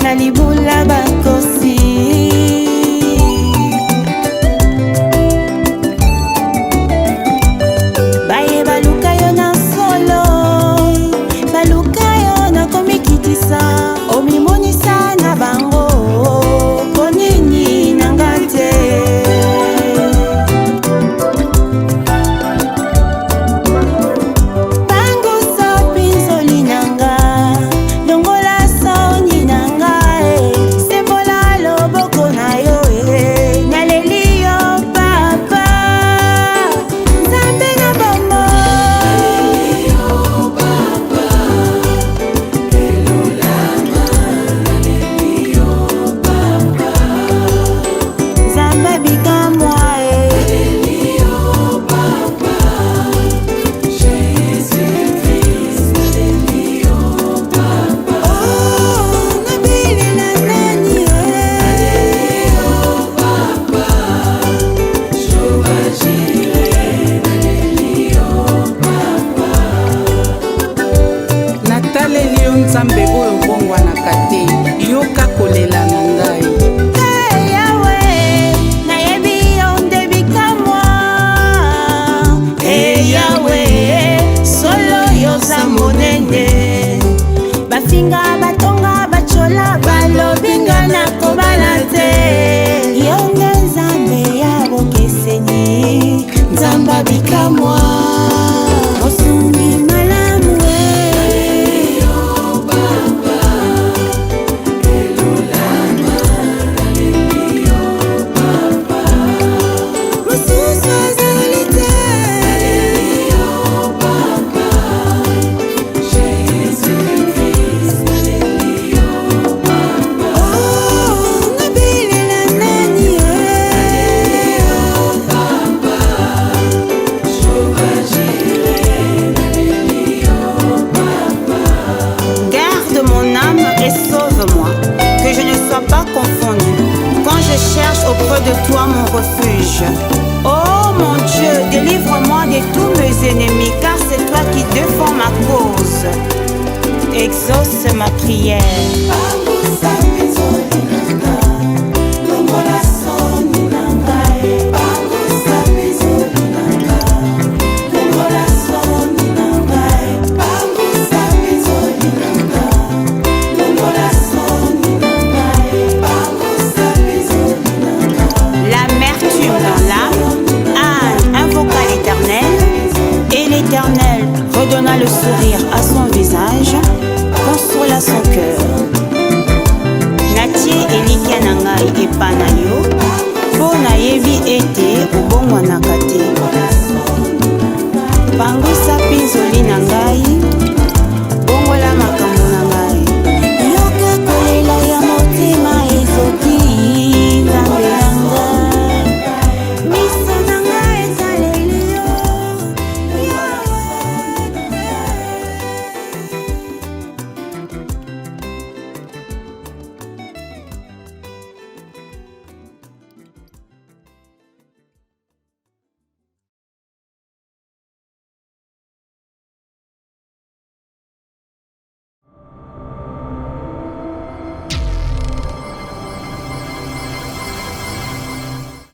[SPEAKER 3] Nalibula Bakosi. Omimonisa na bango konini nangate bango so pinzoli nanga longola soni nanga sembola loboko na yo naleli yo papa nzambe na bango
[SPEAKER 5] nzambe oyo bongwanaka te yoka kolela na ngai.
[SPEAKER 3] Hey, Yahweh, nayebi yo nde bikamwa. Hey, Yahweh, solo yoza monene. Bafinga batonga bachola balobinga na kobala te. Yo nde nzambe ya bokeseni, nzamba bikamwa. Osungi malamu auprès de toi mon refuge. Oh mon Dieu, délivre-moi de tous mes ennemis, car c'est toi qui défends ma cause. Exauce ma prière. Redonna le sourire à son visage, consola son cœur. Natie Elikia Nangai et Pana